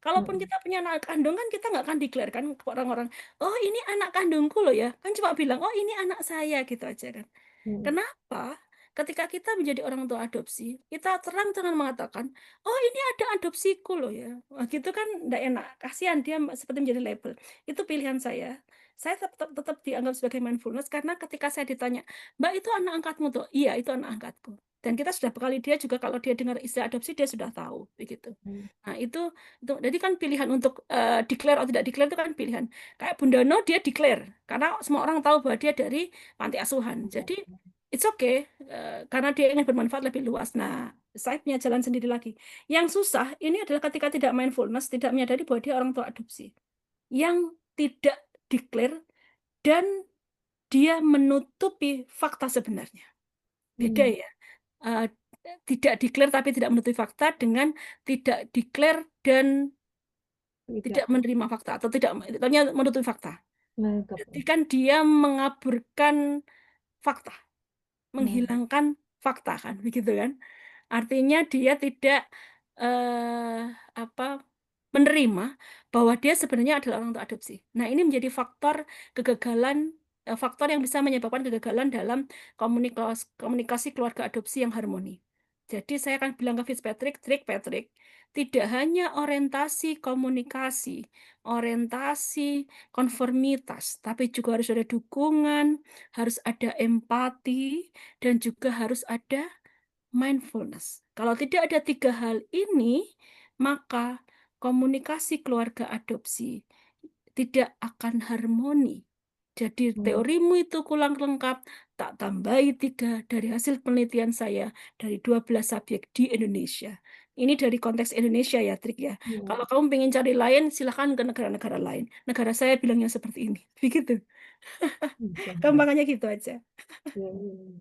Kalaupun Hmm. kita punya anak kandung kan kita nggak akan declare kan ke orang-orang, oh ini anak kandungku loh ya. Kan cuma bilang, oh ini anak saya gitu aja kan. Hmm. Kenapa? Ketika kita menjadi orang tua adopsi, kita terang-terangan mengatakan, oh ini ada adopsiku loh ya. Wah, gitu kan enggak enak. Kasihan dia seperti menjadi label. Itu pilihan saya. Saya tetap dianggap sebagai mindfulness karena ketika saya ditanya, Mbak itu anak angkatmu tuh? Iya, itu anak angkatku. Dan kita sudah bekali dia juga kalau dia dengar istilah adopsi dia sudah tahu begitu. Hmm. Nah, itu jadi kan pilihan untuk declare atau tidak declare itu kan pilihan. Kayak Bunda No dia declare karena semua orang tahu bahwa dia dari panti asuhan. Jadi it's okay, karena dia ingin bermanfaat lebih luas. Nah, saya punya jalan sendiri lagi. Yang susah ini adalah ketika tidak mindfulness, tidak menyadari bahwa dia orang tua adopsi. Yang tidak declare dan dia menutupi fakta sebenarnya. Beda Hmm. ya. Eh, Tidak declare tapi tidak menutupi fakta dengan tidak declare dan tidak Tidak menerima fakta atau tidak, artinya menutupi fakta. menutup. Jadi kan dia mengaburkan fakta, Hmm. menghilangkan fakta kan, begitu kan? Artinya dia tidak apa menerima bahwa dia sebenarnya adalah orang tua adopsi. Nah, ini menjadi faktor kegagalan, faktor yang bisa menyebabkan kegagalan dalam komunikasi keluarga adopsi yang harmoni. Jadi saya akan bilang ke Fitzpatrick, Patrick, tidak hanya orientasi komunikasi, orientasi konformitas, tapi juga harus ada dukungan, harus ada empati, dan juga harus ada mindfulness. Kalau tidak ada tiga hal ini, maka komunikasi keluarga adopsi tidak akan harmoni. Jadi Hmm. teorimu itu kurang lengkap, tak tambahi tiga dari hasil penelitian saya dari 12 subjek di Indonesia. Ini dari konteks Indonesia ya, Trik ya. Hmm. Kalau kamu pengen cari lain, silahkan ke negara-negara lain. Negara saya bilangnya seperti ini. Begitu. Hmm. Gampangannya gitu aja. Iya, iya, iya.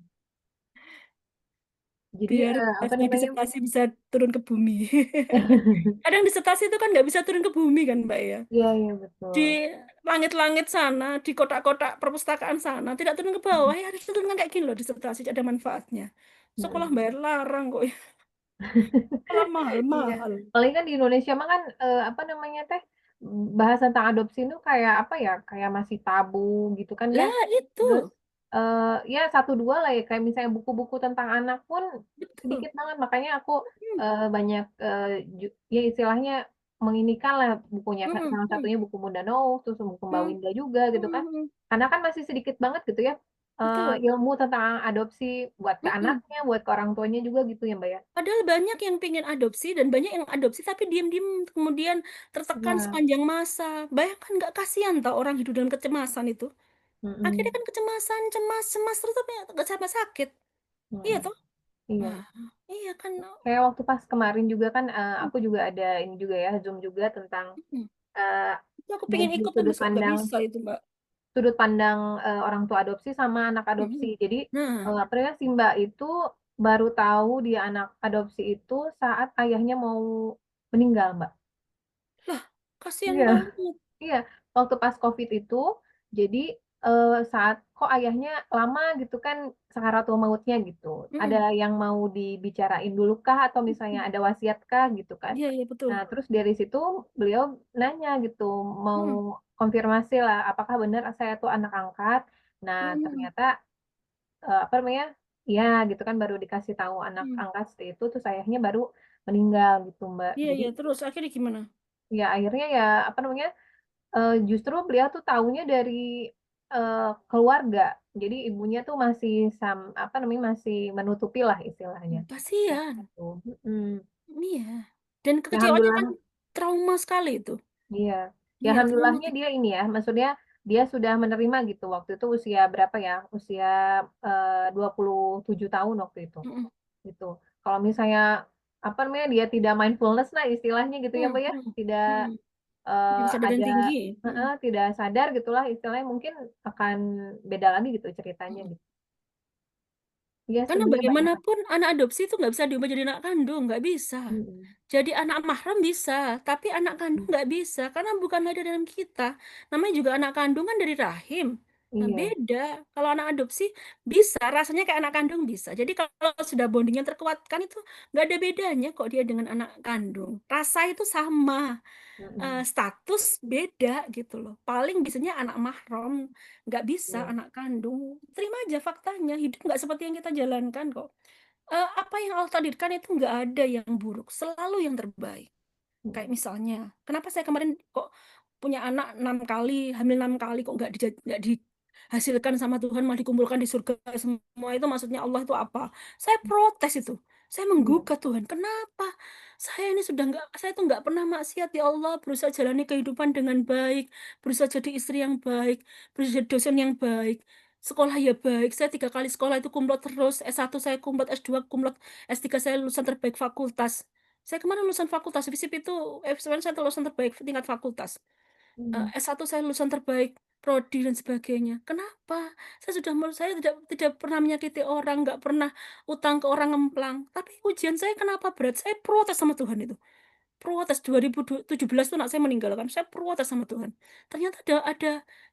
Jadi Biar apa hasil namanya? disertasi bisa turun ke bumi. Kadang disertasi itu kan nggak bisa turun ke bumi kan, Mbak ya. Iya, iya, Di betul. langit-langit sana, di kotak-kotak perpustakaan sana, tidak turun ke bawah. Ya harus turunkan kayak gini loh disertasi, ada manfaatnya. Sekolah Hmm. bayar larang kok. Sekolah Iya. mahal-mahal. Paling kan di Indonesia mah kan apa namanya teh bahas tentang adopsi itu kayak apa ya? Kayak masih tabu gitu kan ya. Lah Terus itu, ya satu dua lah ya kayak misalnya buku-buku tentang anak pun betul. sedikit banget makanya aku Hmm, banyak ya istilahnya menginikan lah bukunya hmm, salah hmm, satunya buku Bunda Noh terus buku Mbak hmm, Winda juga gitu kan hmm, karena kan masih sedikit banget gitu ya betul. ilmu tentang adopsi buat ke Hmm. anaknya buat ke orang tuanya juga gitu ya Mbak ya. Padahal banyak yang pengen adopsi dan banyak yang adopsi tapi diam-diam kemudian tertekan Iya. sepanjang masa. Bayangkan nggak kasihan tau orang hidup dalam kecemasan itu. Akhirnya Mm-mm. kan kecemasan, cemas, cemas terus tapi nggak sampai sakit. Iya Mm-mm. toh? Iya. Nah, iya kan. Kayak waktu pas kemarin juga kan aku juga ada ini juga ya Zoom juga tentang Hmm. eh, Itu aku pengen dari ikut tapi sudut nggak pandang bisa itu Mbak. orang tua adopsi sama anak adopsi. Hmm. Jadi Nah, apa namanya si Mbak itu baru tahu dia anak adopsi itu saat ayahnya mau meninggal Mbak. lah kasihan Iya. banget. Iya, waktu pas COVID itu, jadi saat kok ayahnya lama gitu kan sakaratul mautnya gitu. Ada Hmm. yang mau dibicarain dulu kah atau misalnya ada wasiat kah gitu kan. Iya iya betul. Nah, terus dari situ beliau nanya gitu, mau Hmm. konfirmasi lah apakah benar saya tuh anak angkat. Nah, Hmm. ternyata apa namanya? Ya, gitu kan baru dikasih tahu anak Hmm. angkat seperti itu terus ayahnya baru meninggal gitu, Mbak. Iya Jadi iya terus akhirnya gimana? ya akhirnya ya apa namanya? Justru beliau tuh taunya dari keluarga. Jadi ibunya tuh masih apa namanya masih menutupi lah istilahnya. Kasihan. Gitu. Mm. Iya. Dan Ya kekecewaannya kan alhamdulillah, trauma sekali itu. iya. Ya Iya trauma. alhamdulillahnya dia ini ya, maksudnya dia sudah menerima gitu. Waktu itu usia berapa ya? Usia 27 tahun waktu itu. Hmm. Gitu. Kalau misalnya apa namanya dia tidak mindfulness lah istilahnya gitu ya, Hmm. Mbak ya. Hmm. Tidak Hmm. Tidak kesadaran ada tinggi. Hmm. tidak sadar gitulah istilahnya mungkin akan beda lagi gitu ceritanya Hmm. gitu. Iya Karena sebenarnya banyak. bagaimanapun anak adopsi itu nggak bisa diubah jadi anak kandung, nggak bisa. Mm-mm. Jadi anak mahram bisa, tapi anak kandung nggak bisa karena bukan dari dalam kita. Namanya juga anak kandung kan dari rahim. Nah, Iya. beda. Kalau anak adopsi bisa, rasanya kayak anak kandung bisa. Jadi kalau sudah bonding yang terkuatkan itu nggak ada bedanya kok dia dengan anak kandung. Rasa itu sama. Mm-mm. Status beda gitu loh. Paling bisanya anak mahram, nggak bisa Iya. anak kandung. Terima aja faktanya, hidup nggak seperti yang kita jalankan kok. Apa yang Allah takdirkan itu nggak ada yang buruk, selalu yang terbaik. Kayak Mm-mm. misalnya, kenapa saya kemarin kok punya anak 6 kali, hamil 6 kali kok nggak dihasilkan sama Tuhan malah dikumpulkan di surga semua itu maksudnya Allah itu apa? Saya protes itu, saya Iya. menggugat Tuhan. Kenapa? Saya ini sudah nggak, saya tuh nggak pernah maksiat ya Allah, berusaha jalani kehidupan dengan baik, berusaha jadi istri yang baik, berusaha jadi dosen yang baik. Sekolah ya baik, saya 3 kali sekolah itu kumlot terus, S1 saya kumlot, S2 kumlot, S3 saya lulusan terbaik fakultas. Saya kemarin lulusan fakultas FISIP itu, kemarin saya lulusan terbaik tingkat fakultas. Mm. S1 saya lulusan terbaik prodi dan sebagainya. Kenapa? Saya tidak pernah menyakiti orang, nggak pernah utang ke orang ngemplang. Tapi ujian saya kenapa berat? Saya protes sama Tuhan itu. Protes 2017 tuh anak saya meninggalkan. Saya protes sama Tuhan. Ternyata ada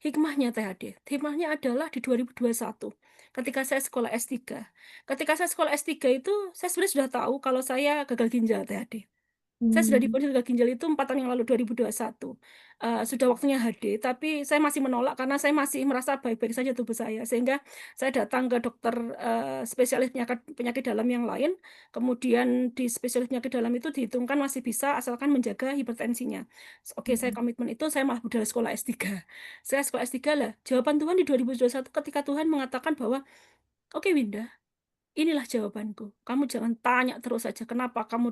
hikmahnya THD. Hikmahnya adalah di 2021 ketika saya sekolah S3. Ketika saya sekolah S3 itu saya sebenarnya sudah tahu kalau saya gagal ginjal THD. Saya sudah Mm. divonis gagal ginjal itu 4 tahun yang lalu 2021. Sudah waktunya HD, tapi saya masih menolak karena saya masih merasa baik-baik saja tubuh saya. Sehingga saya datang ke dokter spesialis penyakit, penyakit dalam yang lain. Kemudian di spesialis penyakit dalam itu dihitungkan masih bisa asalkan menjaga hipertensinya. Oke, saya Mm. komitmen itu, saya malah budal sekolah S3. Saya sekolah S3 lah. Jawaban Tuhan di 2021 ketika Tuhan mengatakan bahwa, oke Winda, inilah jawabanku. Kamu jangan tanya terus saja kenapa kamu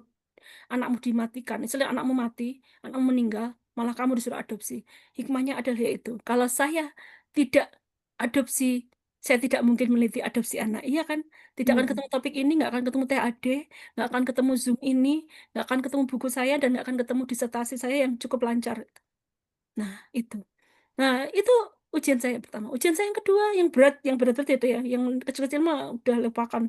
anakmu dimatikan, misalnya anakmu mati, anakmu meninggal, malah kamu disuruh adopsi. Hikmahnya adalah yaitu, kalau saya tidak adopsi, saya tidak mungkin meneliti adopsi anak. Iya kan? Tidak akan Hmm. ketemu topik ini, nggak akan ketemu TAD, nggak akan ketemu Zoom ini, nggak akan ketemu buku saya, dan nggak akan ketemu disertasi saya yang cukup lancar. Nah, itu. Nah, itu ujian saya yang pertama. Ujian saya yang kedua, yang berat-berat itu ya, yang kecil-kecil mah udah lupakan.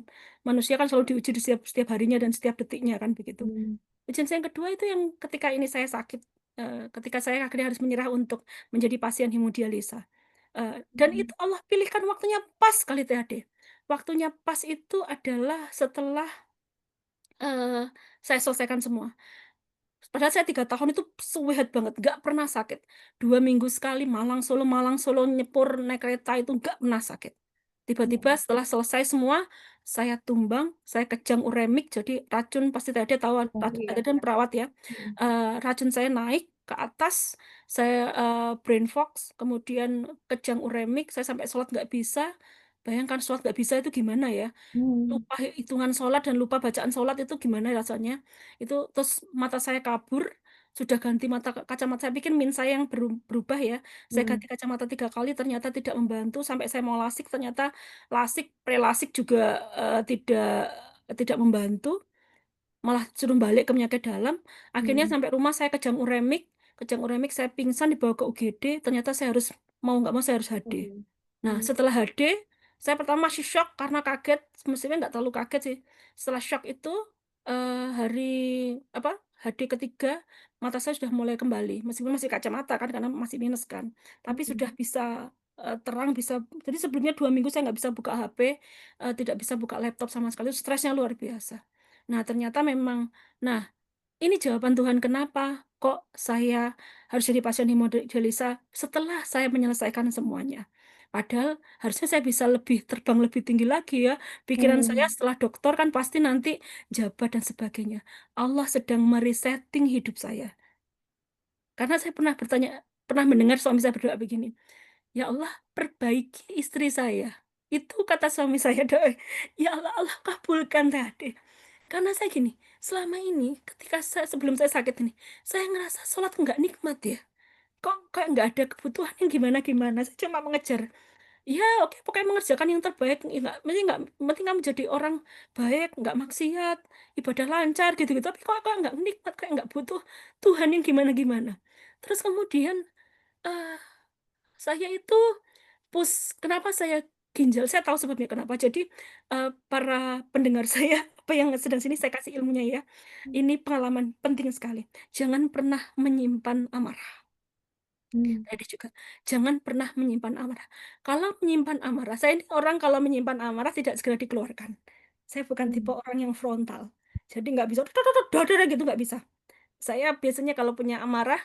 Manusia kan selalu diuji di setiap harinya dan setiap detiknya kan begitu. Hmm. Ujian saya yang kedua itu yang ketika ini saya sakit, ketika saya akhirnya harus menyerah untuk menjadi pasien hemodialisa. Dan Hmm. itu Allah pilihkan waktunya pas kali THD. Waktunya pas itu adalah setelah eh, saya selesaikan semua. Padahal saya 3 tahun itu sehat banget, nggak pernah sakit. 2 minggu sekali Malang Solo nyepur naik kereta itu nggak pernah sakit. Tiba-tiba Hmm. setelah selesai semua, saya tumbang, saya kejang uremik, jadi racun pasti tadi tahu, Oh, iya. tadi kan perawat ya. Hmm. Racun saya naik ke atas, saya brain fox, kemudian kejang uremik, saya sampai sholat nggak bisa. Bayangkan sholat nggak bisa itu gimana ya? Hmm. Lupa hitungan sholat dan lupa bacaan sholat itu gimana rasanya itu, terus mata saya kabur, sudah ganti kacamata, saya pikir min saya yang berubah ya, saya Hmm. ganti kacamata 3 kali ternyata tidak membantu, sampai saya mau lasik ternyata prelasik juga tidak tidak membantu, malah suruh balik ke penyakit dalam. Akhirnya Hmm. sampai rumah saya kejang uremik saya pingsan dibawa ke UGD, ternyata saya harus, mau nggak mau saya harus HD. Hmm. Nah, Hmm. setelah HD, saya pertama masih shock karena kaget, mestinya nggak terlalu kaget sih. Setelah shock itu, hari apa HD ketiga, mata saya sudah mulai kembali, meskipun masih kacamata kan karena masih minus kan, tapi Hmm. sudah bisa terang, bisa. Jadi sebelumnya 2 minggu saya nggak bisa buka HP, tidak bisa buka laptop sama sekali, stresnya luar biasa. Nah, ternyata memang, nah ini jawaban Tuhan kenapa kok saya harus jadi pasien hemodialisa setelah saya menyelesaikan semuanya. Padahal harusnya saya bisa lebih terbang lebih tinggi lagi ya. Pikiran saya Hmm. setelah dokter kan pasti nanti jabat dan sebagainya. Allah sedang meresetting hidup saya. Karena saya pernah mendengar suami saya berdoa begini. Ya Allah, perbaiki istri saya. Itu kata suami saya doa. Ya Allah, Allah kabulkan tadi. Karena saya gini, selama ini ketika sebelum saya sakit ini, saya ngerasa sholat nggak nikmat ya. Kok kayak nggak ada kebutuhan yang gimana-gimana. Saya cuma mengejar. Ya oke, pokoknya mengerjakan yang terbaik. Ya, nggak, penting kamu jadi orang baik, nggak maksiat, ibadah lancar gitu-gitu. Tapi kok nggak nikmat, kayak nggak butuh Tuhan yang gimana-gimana. Terus kemudian eh, saya itu kenapa saya ginjal? Saya tahu sebabnya kenapa. Jadi para pendengar saya, apa yang sedang sini saya kasih ilmunya ya. Ini pengalaman penting sekali. Jangan pernah menyimpan amarah. Hmm. Tadi juga, jangan pernah menyimpan amarah. Kalau menyimpan amarah, saya ini orang kalau menyimpan amarah tidak segera dikeluarkan. Saya bukan tipe Hmm. orang yang frontal. Jadi nggak bisa, "Dodor," gitu nggak bisa. Saya biasanya kalau punya amarah,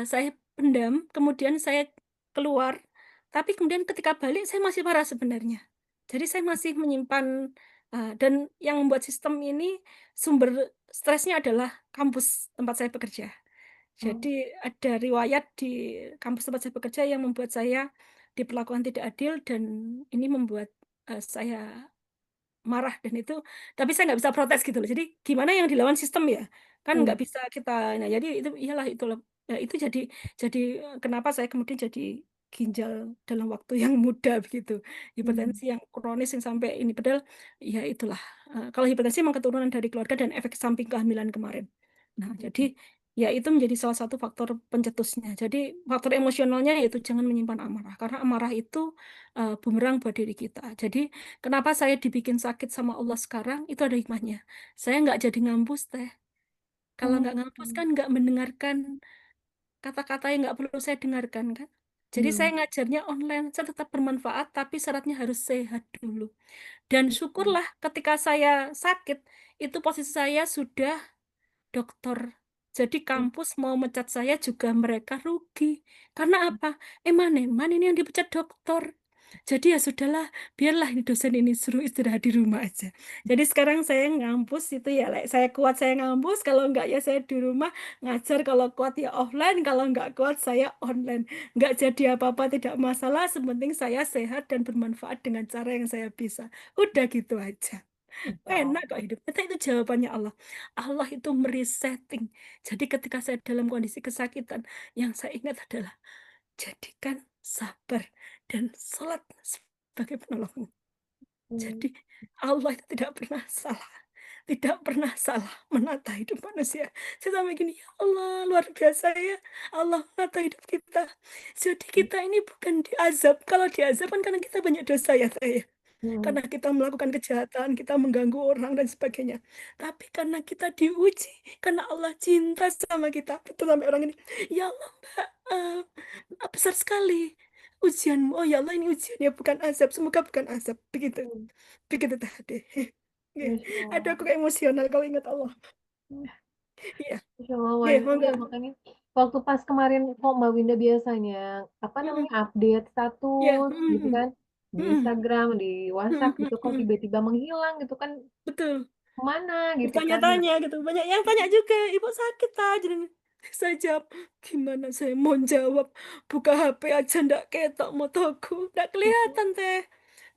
saya pendam, kemudian saya keluar. Tapi kemudian ketika balik, saya masih marah sebenarnya. Jadi saya masih menyimpan, dan yang membuat sistem ini, sumber stresnya adalah kampus tempat saya bekerja. Oh. Jadi ada riwayat di kampus tempat saya bekerja yang membuat saya diperlakukan tidak adil, dan ini membuat saya marah, dan itu, tapi saya nggak bisa protes gitu loh, jadi gimana yang dilawan sistem ya, kan Hmm. nggak bisa kita. Nah jadi itu iyalah itulah. Ya, itu jadi kenapa saya kemudian jadi ginjal dalam waktu yang muda begitu, Hmm. hipertensi yang kronis yang sampai ini, padahal ya itulah. Kalau hipertensi memang keturunan dari keluarga dan efek samping kehamilan kemarin. Nah jadi ya itu menjadi salah satu faktor pencetusnya. Jadi faktor emosionalnya yaitu jangan menyimpan amarah, karena amarah itu bumerang buat diri kita. Jadi kenapa saya dibikin sakit sama Allah sekarang? Itu ada hikmahnya. Saya nggak jadi ngampus teh. Kalau Hmm. nggak ngampus kan nggak mendengarkan kata-kata yang nggak perlu saya dengarkan kan. Jadi saya Hmm. ngajarnya online, saya tetap bermanfaat, tapi syaratnya harus sehat dulu. Dan Hmm. syukurlah ketika saya sakit, itu posisi saya sudah dokter. Jadi kampus mau mecat saya juga mereka rugi. Karena apa? Eman-eman ini yang dipecat dokter. Jadi ya sudahlah, biarlah ini dosen ini suruh istirahat di rumah aja. Jadi sekarang saya ngampus itu ya, saya kuat saya ngampus, kalau enggak ya saya di rumah ngajar, kalau kuat ya offline, kalau enggak kuat saya online. Enggak jadi apa-apa, tidak masalah, sepenting saya sehat dan bermanfaat dengan cara yang saya bisa. Udah gitu aja. Insya Enak Allah. kok hidup. Ternyata itu jawabannya Allah. Allah itu meresetting. Jadi ketika saya dalam kondisi kesakitan, yang saya ingat adalah jadikan sabar dan sholat sebagai penolong. Hmm. Jadi Allah itu tidak pernah salah. Tidak pernah salah menata hidup manusia. Saya sampai gini, ya Allah, luar biasa ya. Allah menata hidup kita. Jadi kita ini bukan diazab. Kalau diazab kan karena kita banyak dosa ya, saya. Hmm. Karena kita melakukan kejahatan, kita mengganggu orang dan sebagainya. Tapi karena kita diuji, karena Allah cinta sama kita. Betul sampai orang ini, ya Allah Mbak, besar sekali ujianmu. Oh ya Allah, ini ujiannya bukan azab. Semoga bukan azab. Begitu. Hmm. Begitu tadi. Iya. Masya Aduh, Allah. aku kayak emosional kalau ingat Allah. Iya. Masya Allah, Iya, monggo. iya makanya waktu pas kemarin kok Mbak Winda biasanya apa Mm-mm. namanya update Iya. status gitu Mm-mm. kan di Mm-mm. Instagram, di WhatsApp Mm-mm. gitu kok Mm-mm. tiba-tiba menghilang gitu kan Betul. kemana gitu kan. Nah, Bertanya-tanya gitu. Banyak yang tanya juga, ibu sakit aja. Saya jawab, gimana saya mau jawab? Buka HP aja ndak ketok motoku. Ndak kelihatan teh.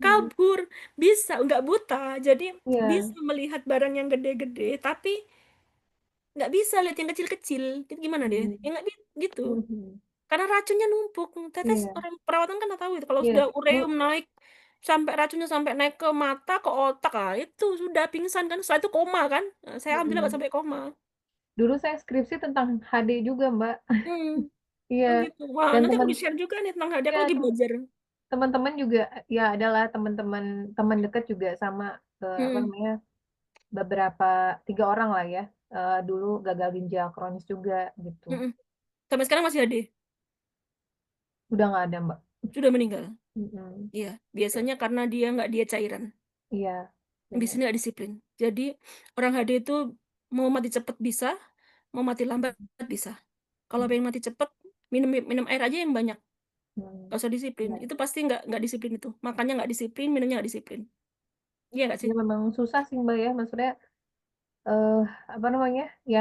hmm, Kabur. Bisa, nggak buta. Jadi iya, bisa melihat barang yang gede-gede. Tapi nggak bisa lihat yang kecil-kecil. Jadi gimana deh? hmm, Ya nggak gitu. hmm, Karena racunnya numpuk. Tetes iya, orang perawatan kan nggak tahu itu. Kalau iya, sudah Bu, ureum naik sampai racunnya sampai naik ke mata, ke otak, ah itu sudah pingsan kan. Setelah itu koma kan. Nah, saya alhamdulillah nggak hmm. sampai koma. Dulu saya skripsi tentang HD juga Mbak. Hmm, Iya, oh gitu. Wah, dan nanti aku share juga nih tentang hadiah. Aku lagi belajar. teman-teman juga ya adalah teman-teman teman dekat juga sama apa Hmm, namanya beberapa 3 orang lah ya dulu gagal ginjal kronis juga gitu. hmm. Sampai sekarang masih ada. Udah nggak ada Mbak. Sudah meninggal. Mm-mm. Iya, biasanya karena dia nggak diet cairan. Iya, benar. Biasanya nggak disiplin. Jadi orang HD itu mau mati cepat bisa, mau mati lambat bisa. Kalau pengen mati cepat, minum minum air aja yang banyak. Hmm. Gak usah disiplin. Iya. Itu pasti nggak disiplin itu. Makannya nggak disiplin, minumnya nggak disiplin. Iya nggak sih? Ya memang susah sih Mbak ya, maksudnya eh apa namanya? Ya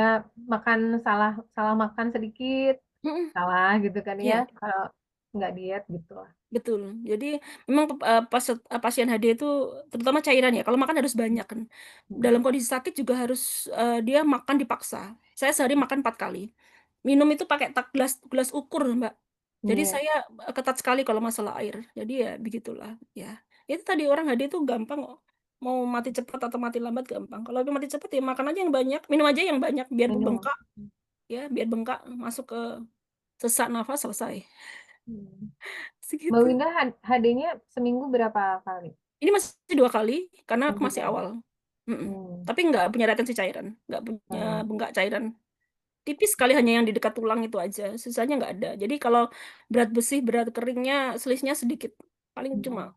makan salah salah makan sedikit Mm-mm. salah gitu kan ya Iya, kalau nggak diet gitu lah. betul. Jadi memang pasien HD itu terutama cairan ya. Kalau makan harus banyak kan. Hmm. Dalam kondisi sakit juga harus dia makan dipaksa. Saya sehari makan 4 kali. Minum itu pakai gelas gelas ukur, Mbak. Jadi Iya. saya ketat sekali kalau masalah air. Jadi ya begitulah. Ya, itu tadi orang HD itu gampang kok. Mau mati cepat atau mati lambat gampang. Kalau mau mati cepat ya makan aja yang banyak, minum aja yang banyak biar Minum. bengkak ya, biar bengkak masuk ke sesak nafas selesai. Hmm. Mbak Segitu. Winda HD-nya seminggu berapa kali? Ini masih 2 kali karena aku Seminggu masih kali. awal. Mm-mm. Hmm. Tapi nggak punya retensi cairan, nggak punya Hmm. bengkak cairan. Tipis sekali hanya yang di dekat tulang itu aja, sisanya nggak ada. Jadi kalau berat besi, berat keringnya, selisihnya sedikit, paling cuma Hmm.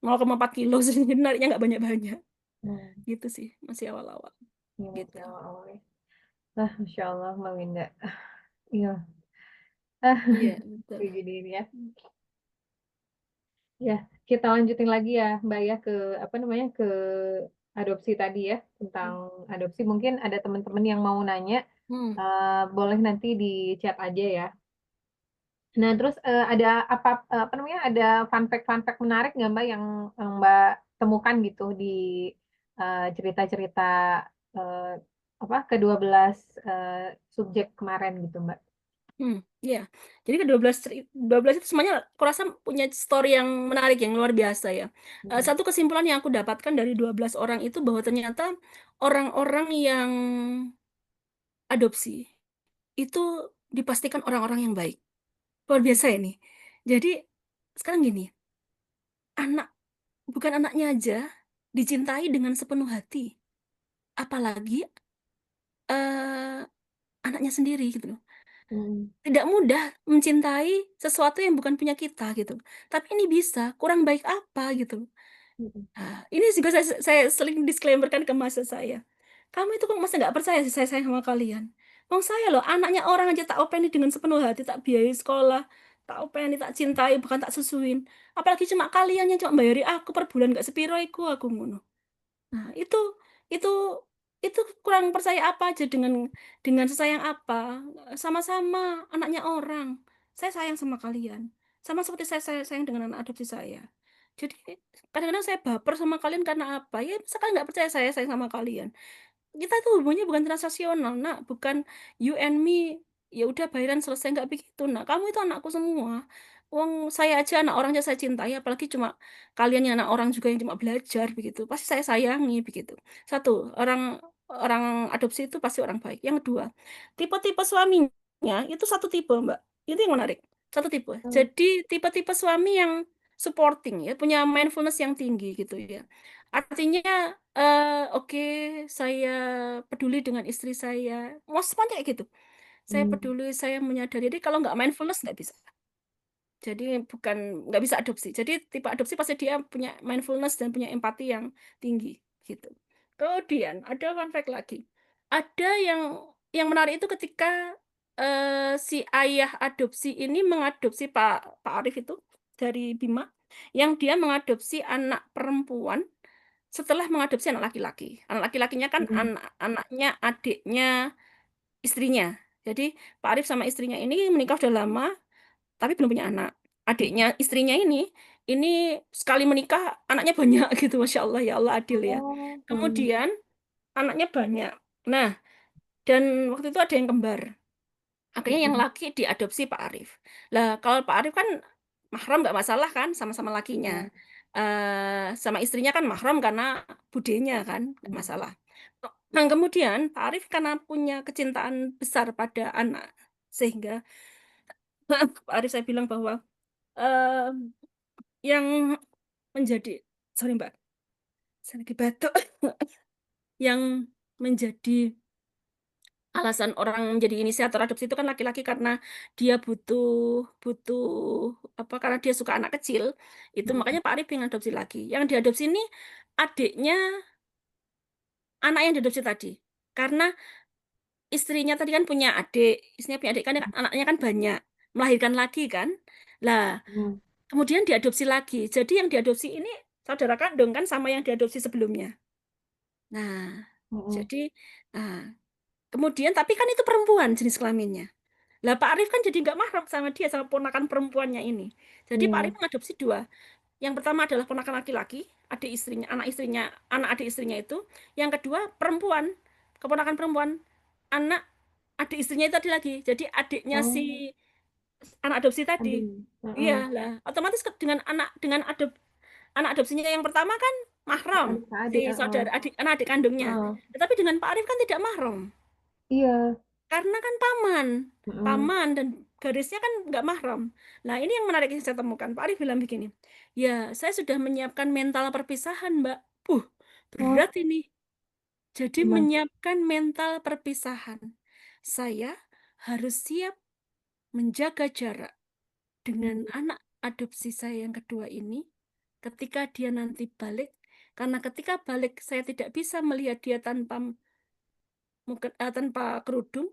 0,4 kilo, jadi nariknya nggak banyak-banyak. Hmm. Gitu sih, masih awal-awal. Iya Gitu. masih awal-awal ya. Nah, Masya Allah Mbak Winda. Iya. Ah, Iya, betul. kayak gini ini ya. Ya, kita lanjutin lagi ya, Mbak ya ke apa namanya ke adopsi tadi ya tentang adopsi. Mungkin ada teman-teman yang mau nanya, Hmm. boleh nanti di chat aja ya. Nah, terus ada apa namanya ada fun fact menarik nggak Mbak yang Mbak temukan gitu di cerita-cerita eh, apa ke-12 subjek kemarin gitu Mbak. Hmm, iya. Jadi ke 12 itu semuanya aku rasa punya story yang menarik, yang luar biasa ya. Hmm. Satu kesimpulan yang aku dapatkan dari 12 orang itu bahwa ternyata orang-orang yang adopsi itu dipastikan orang-orang yang baik. Luar biasa ini. Jadi sekarang gini, anak bukan anaknya aja dicintai dengan sepenuh hati, apalagi eh, anaknya sendiri gitu loh. Hmm. Tidak mudah mencintai sesuatu yang bukan punya kita gitu. Tapi ini bisa, kurang baik apa gitu. Hmm. Nah, ini juga saya sering disclaimerkan ke masa saya. Kamu itu kok masa nggak percaya sih saya sayang sama kalian? Wong saya loh, anaknya orang aja tak openi dengan sepenuh hati, tak biayai sekolah, tak openi, tak cintai, bahkan tak susuin. Apalagi cuma kalian yang cuma bayari aku per bulan nggak sepiro iku aku ngono. Nah, itu itu kurang percaya apa aja dengan sesayang apa. Sama-sama anaknya orang. Saya sayang sama kalian. Sama seperti saya sayang dengan anak adopsi saya. Jadi kadang-kadang saya baper sama kalian karena apa? Ya masa kalian nggak percaya saya sayang sama kalian? Kita tuh hubungannya bukan transaksional, Nak, bukan you and me, ya udah bayaran selesai, nggak begitu, Nak. Kamu itu anakku semua. Wong saya aja anak orang aja saya cintai, apalagi cuma kalian yang anak orang juga yang cuma belajar begitu. Pasti saya sayangi begitu. Satu, orang orang adopsi itu pasti orang baik. Yang kedua, tipe-tipe suaminya itu satu tipe, Mbak. Itu yang menarik. Satu tipe. Hmm. Jadi tipe-tipe suami yang supporting ya, punya mindfulness yang tinggi gitu ya. Artinya oke, saya peduli dengan istri saya. Mau semuanya kayak gitu. Saya Hmm. peduli, saya menyadari. Jadi kalau nggak mindfulness nggak bisa. Jadi bukan nggak bisa adopsi. Jadi tipe adopsi pasti dia punya mindfulness dan punya empati yang tinggi gitu. Kemudian ada fun fact lagi. Ada yang menarik itu ketika si ayah adopsi ini mengadopsi Pak Arif itu dari Bima, yang dia mengadopsi anak perempuan setelah mengadopsi anak laki-laki. Anak laki-lakinya kan Hmm. anaknya adiknya istrinya. Jadi Pak Arif sama istrinya ini menikah udah lama, tapi belum punya anak. Hmm. Adiknya istrinya ini sekali menikah anaknya banyak gitu, Masya Allah, ya Allah adil ya. Oh. Hmm. Kemudian anaknya banyak. Nah, dan waktu itu ada yang kembar. Akhirnya yang Hmm. laki diadopsi Pak Arif. Lah, kalau Pak Arif kan mahram nggak masalah kan, sama-sama lakinya. Ya. Sama istrinya kan mahram karena budenya kan, nggak Hmm. masalah. Nah, kemudian Pak Arif karena punya kecintaan besar pada anak, sehingga Pak Arif saya bilang bahwa eh, yang menjadi, sorry Mbak, saya lagi batuk, yang menjadi alasan orang menjadi inisiator adopsi itu kan laki-laki karena dia butuh butuh apa karena dia suka anak kecil itu Hmm. makanya Pak Arif pengen adopsi lagi. Yang diadopsi ini adiknya anak yang diadopsi tadi. Karena istrinya tadi kan punya adik, istrinya punya adik kan anaknya kan banyak, melahirkan lagi kan. Lah, Hmm. kemudian diadopsi lagi. Jadi yang diadopsi ini saudara kandung kan sama yang diadopsi sebelumnya. Nah, Hmm. jadi nah, kemudian tapi kan itu perempuan jenis kelaminnya. Lah Pak Arif kan jadi nggak mahram sama dia sama ponakan perempuannya ini. Jadi Pak Iya. Arif mengadopsi dua. Yang pertama adalah ponakan laki-laki, adik istrinya, anak adik istrinya itu. Yang kedua perempuan, keponakan perempuan, anak adik istrinya itu tadi lagi. Jadi adiknya si Oh. anak adopsi tadi. Anding. Iya Heeh. lah, otomatis dengan anak adopsinya yang pertama kan mahram si Adik-adik. Heeh. saudara adik kandungnya. Heeh. Tetapi dengan Pak Arif kan tidak mahram. Iya. Karena kan paman, Heeh. paman dan garisnya kan nggak mahram. Nah ini yang menarik yang saya temukan. Pak Arif bilang begini, ya saya sudah menyiapkan mental perpisahan, Mbak. Oh, Berat ini. Jadi gimana? menyiapkan mental perpisahan. Saya harus siap menjaga jarak dengan Hmm. anak adopsi saya yang kedua ini ketika dia nanti balik. Karena ketika balik saya tidak bisa melihat dia tanpa kerudung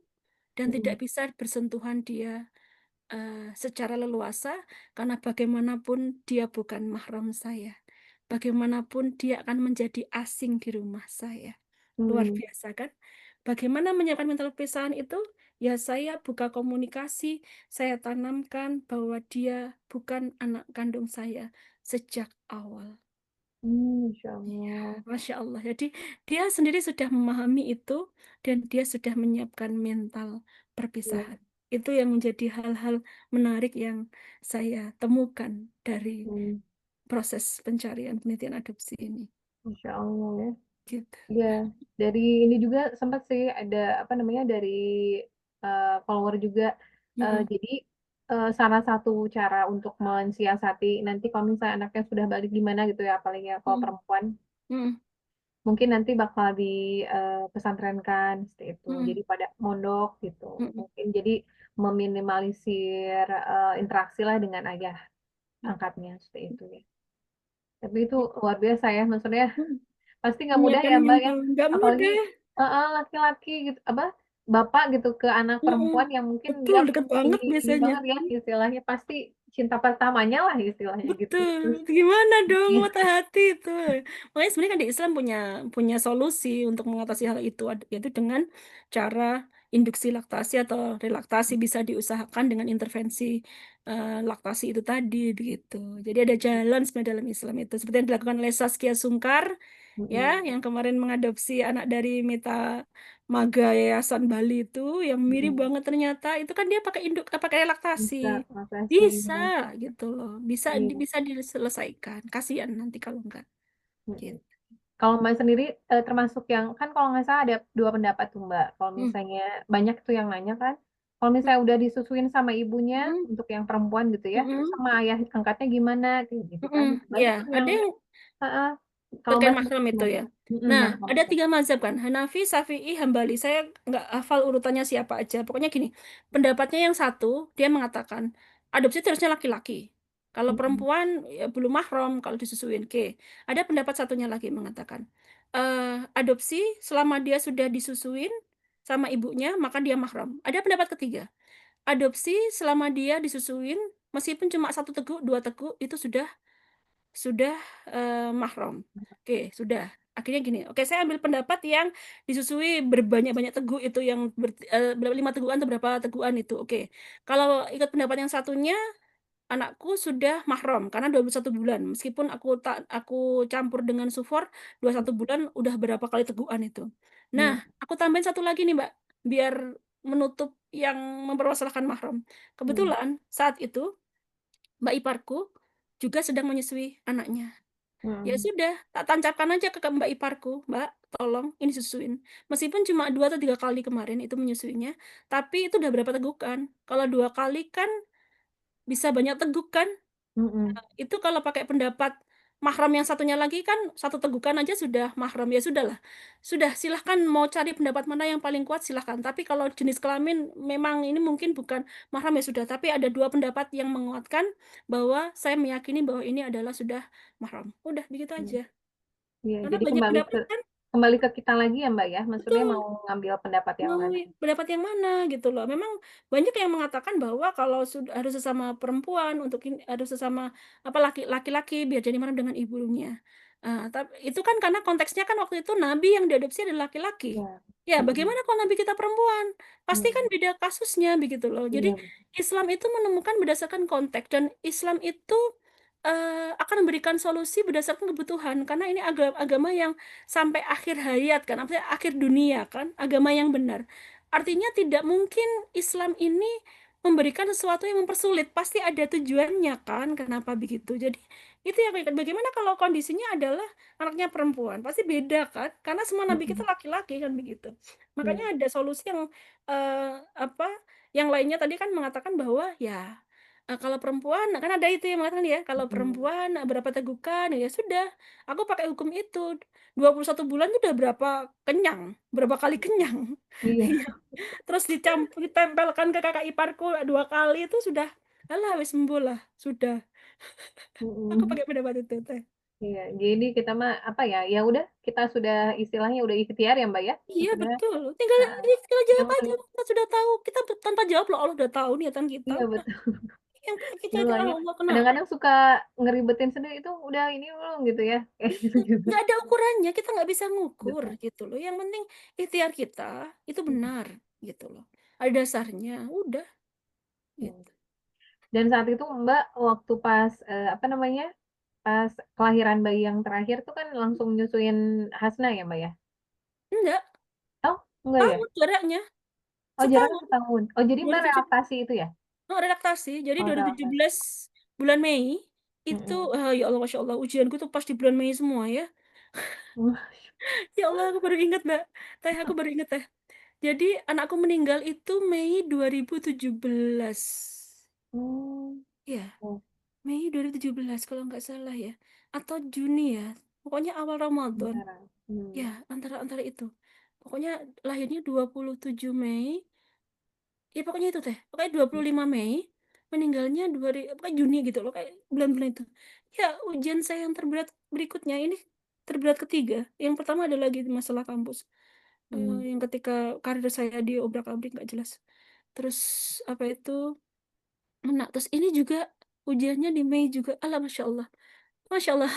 dan Hmm. tidak bisa bersentuhan dia secara leluasa karena bagaimanapun dia bukan mahram saya. Bagaimanapun dia akan menjadi asing di rumah saya. Luar Hmm. biasa kan? Bagaimana menyiapkan mental perpisahan itu? Ya saya buka komunikasi, saya tanamkan bahwa dia bukan anak kandung saya sejak awal. Hmm. Insya Ya, Allah. Masya Allah. Jadi dia sendiri sudah memahami itu dan dia sudah menyiapkan mental Iya. perpisahan. Itu yang menjadi hal-hal menarik yang saya temukan dari Hmm. proses pencarian penelitian adopsi ini. Insya Allah ya. Gitu. Iya, dari ini juga sempat sih ada apa namanya dari follower juga. Mm-mm, Jadi salah satu cara untuk mensiasati nanti kalau misalnya anaknya sudah balik gimana gitu ya, apalagi ya kalau mm-mm, perempuan, mm-mm, mungkin nanti bakal di pesantrenkan seperti itu. mm-mm, Jadi pada mondok gitu. mm-mm, Mungkin jadi meminimalisir interaksi lah dengan ayah angkatnya seperti itu ya. Tapi itu luar biasa ya, maksudnya mm-mm. pasti nggak mudah Menyiapkan ya Mbak ya, mental. Nggak apalagi mudah. laki-laki gitu apa bapak gitu ke anak Mm-mm. perempuan yang mungkin Betul, dia dekat ini banget ini biasanya. banget ya istilahnya pasti cinta pertamanya lah istilahnya gitu Betul, terus gimana dong ya. mata hati itu? Makanya sebenarnya kan di Islam punya punya solusi untuk mengatasi hal itu, yaitu dengan cara induksi laktasi atau relaktasi bisa diusahakan dengan intervensi laktasi itu tadi gitu. Jadi ada jalan sebenarnya dalam Islam itu seperti yang dilakukan oleh Saskia Sungkar ya, Mm-mm. yang kemarin mengadopsi anak dari Mita Maga Yayasan Bali itu yang mirip Mm-mm. banget ternyata itu kan dia pakai pakai relaksasi. Bisa, makasih. Bisa gitu loh. Bisa Iya. bisa diselesaikan. Kasihan nanti kalau enggak Mm-mm. gitu. Kalau Mbak sendiri termasuk yang kan kalau nggak salah ada dua pendapat tuh Mbak. Kalau Hmm. misalnya banyak tuh yang nanya kan, kalau misalnya udah disusuin sama ibunya Hmm. untuk yang perempuan gitu ya, terus Hmm. sama ayah angkatnya gimana kayak gitu kan. Hmm. Banyak Ya, tuh yang ada yang "Ah, kalau terkait Mbak sendiri mahram itu gimana?" ya. Mm-mm, Nah, mahram ada itu. 3 mazhab kan, Hanafi, Syafi'i, Hambali. Saya nggak hafal urutannya siapa aja. Pokoknya gini, pendapatnya yang satu, dia mengatakan adopsi itu harusnya laki-laki. Kalau Mm-mm, perempuan ya belum mahram kalau disusuin. Oke. Ada pendapat satunya lagi mengatakan adopsi selama dia sudah disusuin sama ibunya maka dia mahram. Ada pendapat ketiga, adopsi selama dia disusuin meskipun cuma 1 teguk, 2 teguk itu sudah mahram. Oke, sudah. Akhirnya gini. Oke, saya ambil pendapat yang disusui berbanyak-banyak teguk itu yang berapa 5 tegukan atau berapa tegukan itu. Oke. Kalau ikut pendapat yang satunya, anakku sudah mahram karena 21 bulan. Meskipun aku campur dengan sufor 21 bulan udah berapa kali tegukan itu. Nah, mm, aku tambahin satu lagi nih, Mbak, biar menutup yang mempermasalahkan mahram. mm, Kebetulan saat itu Mbak iparku juga sedang menyusui anaknya. Ya mm, sudah, tak tancapkan aja ke mbak iparku, Mbak, tolong ini susuin. Meskipun cuma 2 atau 3 kali kemarin itu menyusuinya, tapi itu udah berapa tegukan? Kalau 2 kali kan bisa banyak teguk kan? mm, mm, Itu kalau pakai pendapat mahram yang satunya lagi kan 1 tegukan aja sudah mahram. Ya sudahlah, sudah silahkan mau cari pendapat mana yang paling kuat silahkan. Tapi kalau jenis kelamin memang ini mungkin bukan mahram ya sudah. Tapi ada 2 pendapat yang menguatkan bahwa saya meyakini bahwa ini adalah sudah mahram. Udah begitu mm. aja. Iya, Karena jadi banyak pendapat kan, kembali ke kita lagi ya Mbak ya. Maksudnya betul. mau ngambil pendapat yang Mau mana? pendapat yang mana gitu loh. Memang banyak yang mengatakan bahwa kalau sudah harus sesama perempuan untuk harus sesama apa laki-laki biar jadi mahram dengan ibunya. Tapi itu kan karena konteksnya kan waktu itu Nabi yang diadopsi adalah laki-laki. Ya. Ya, Mm-mm, bagaimana kalau Nabi kita perempuan? Pasti kan mm. beda kasusnya begitu loh. Jadi Iya. Islam itu menemukan berdasarkan konteks dan Islam itu akan memberikan solusi berdasarkan kebutuhan karena ini agama yang sampai akhir hayat kan, artinya akhir dunia kan, agama yang benar. Artinya tidak mungkin Islam ini memberikan sesuatu yang mempersulit, pasti ada tujuannya kan, kenapa begitu. Jadi itu yang aku ingat. Bagaimana kalau kondisinya adalah anaknya perempuan, pasti beda kan, karena semua nabi kita Mm-mm, laki-laki kan begitu. iya. Makanya ada solusi yang apa? Yang lainnya tadi kan mengatakan bahwa ya kalau perempuan kan ada itu yang mengatakan ya kalau Mm-mm, perempuan berapa tegukan ya sudah aku pakai hukum itu 21 bulan itu udah berapa kenyang berapa kali kenyang. iya. Iya. Terus ditempelkan ke kakak iparku 2 kali itu sudah alah wis sembuh lah sudah aku Mm-mm. pakai pendapat itu teh. Iya, jadi kita mah apa ya? Ya udah, kita sudah istilahnya udah ikhtiar ya, Mbak ya. Iya Maksudnya, betul tinggal nah, tinggal yang jawab aja penting, kita sudah tahu kita tanpa jawab loh Allah udah tahu niatan kita iya udah betul. yang kita Ya, itu soalnya Allah kenapa. kadang-kadang suka ngeribetin sendiri itu udah ini belum gitu ya, kayak gitu gitu. Nggak ada ukurannya, kita nggak bisa ngukur Betul. gitu loh. Yang penting ikhtiar kita itu benar gitu loh. Ada dasarnya, udah Mm. gitu. Dan saat itu Mbak waktu pas apa namanya? Pas kelahiran bayi yang terakhir tuh kan langsung nyusuin Hasna ya, Mbak ya? Enggak, Oh, enggak ya? tahun jaraknya, Oh, jaraknya setahun, setahun. Oh, jadi Mbak 2007, relaktasi itu ya? oh, relaksasi. Jadi Oh, relaktasi. 2017 bulan Mei itu, Mm-mm. ya Allah, Masya Allah, ujianku tuh pas di bulan Mei semua ya. Ya Allah, aku baru ingat, Mbak. Aku baru ingat, Teh. Jadi anakku meninggal itu Mei 2017. Hmm. Ya, Oh, Mei 2017 kalau nggak salah ya. Atau Juni ya. Pokoknya awal Ramadan. beneran. Ya, Hmm. antara-antara itu. Pokoknya lahirnya 27 Mei. Ya pokoknya itu teh. Pokoknya 25 Mei. Meninggalnya pokoknya Juni gitu loh. Kayak bulan-bulan itu. Ya, ujian saya yang terberat berikutnya. Ini terberat ketiga. Yang pertama ada lagi masalah kampus. Hmm. Yang ketika karir saya diobrak-abrik nggak jelas. Terus apa itu? Nah, terus ini juga ujiannya di Mei juga. Allah, Masya Allah. Masya Allah,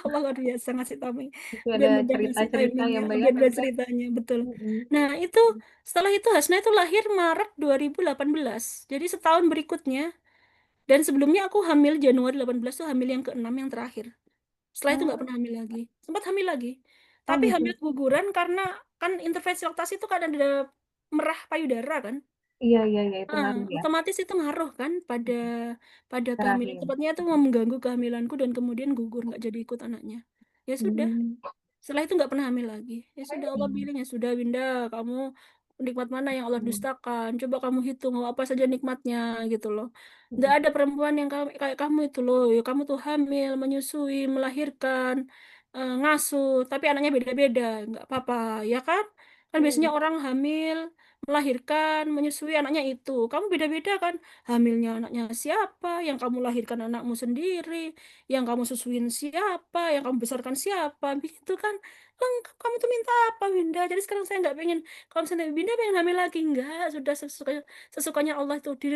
Allah luar biasa ngasih timing. Itu ada Benar-benar ngasih cerita-cerita ya timingnya, Mbak ya benar-benar pasti kan. ceritanya, betul. Mm-mm. Nah, itu setelah itu Hasna itu lahir Maret 2018. Jadi setahun berikutnya. Dan sebelumnya aku hamil Januari 18 tuh hamil yang keenam yang terakhir. Setelah itu nggak Oh, pernah hamil lagi. Sempat hamil lagi. oh Tapi hamil gitu. keguguran karena kan intervensi laktasi itu kan ada merah payudara kan. Iya, iya, iya, itu Ah, ngaruh ya. otomatis itu ngaruh kan pada pada kehamilan. Terakhir. Tepatnya itu mengganggu kehamilanku dan kemudian gugur nggak jadi ikut anaknya. Ya sudah. Hmm. Setelah itu nggak pernah hamil lagi. Ya sudah Allah Hmm. bilang ya sudah Winda, kamu nikmat mana yang Allah Hmm. dustakan? Coba kamu hitung apa saja nikmatnya gitu loh. Nggak Hmm. ada perempuan yang kayak kamu itu loh. Ya, kamu tuh hamil, menyusui, melahirkan, ngasuh, tapi anaknya beda-beda. Nggak apa-apa, ya kan? Kan biasanya Hmm. orang hamil, melahirkan, menyusui anaknya itu. Kamu beda-beda kan? Hamilnya anaknya siapa? Yang kamu lahirkan anakmu sendiri, yang kamu susuin siapa, yang kamu besarkan siapa, gitu kan lengkap. Kamu tuh minta apa Winda? Jadi sekarang saya nggak pengen, kalau misalnya Winda pengen hamil lagi nggak, sudah sesukanya Allah tuh di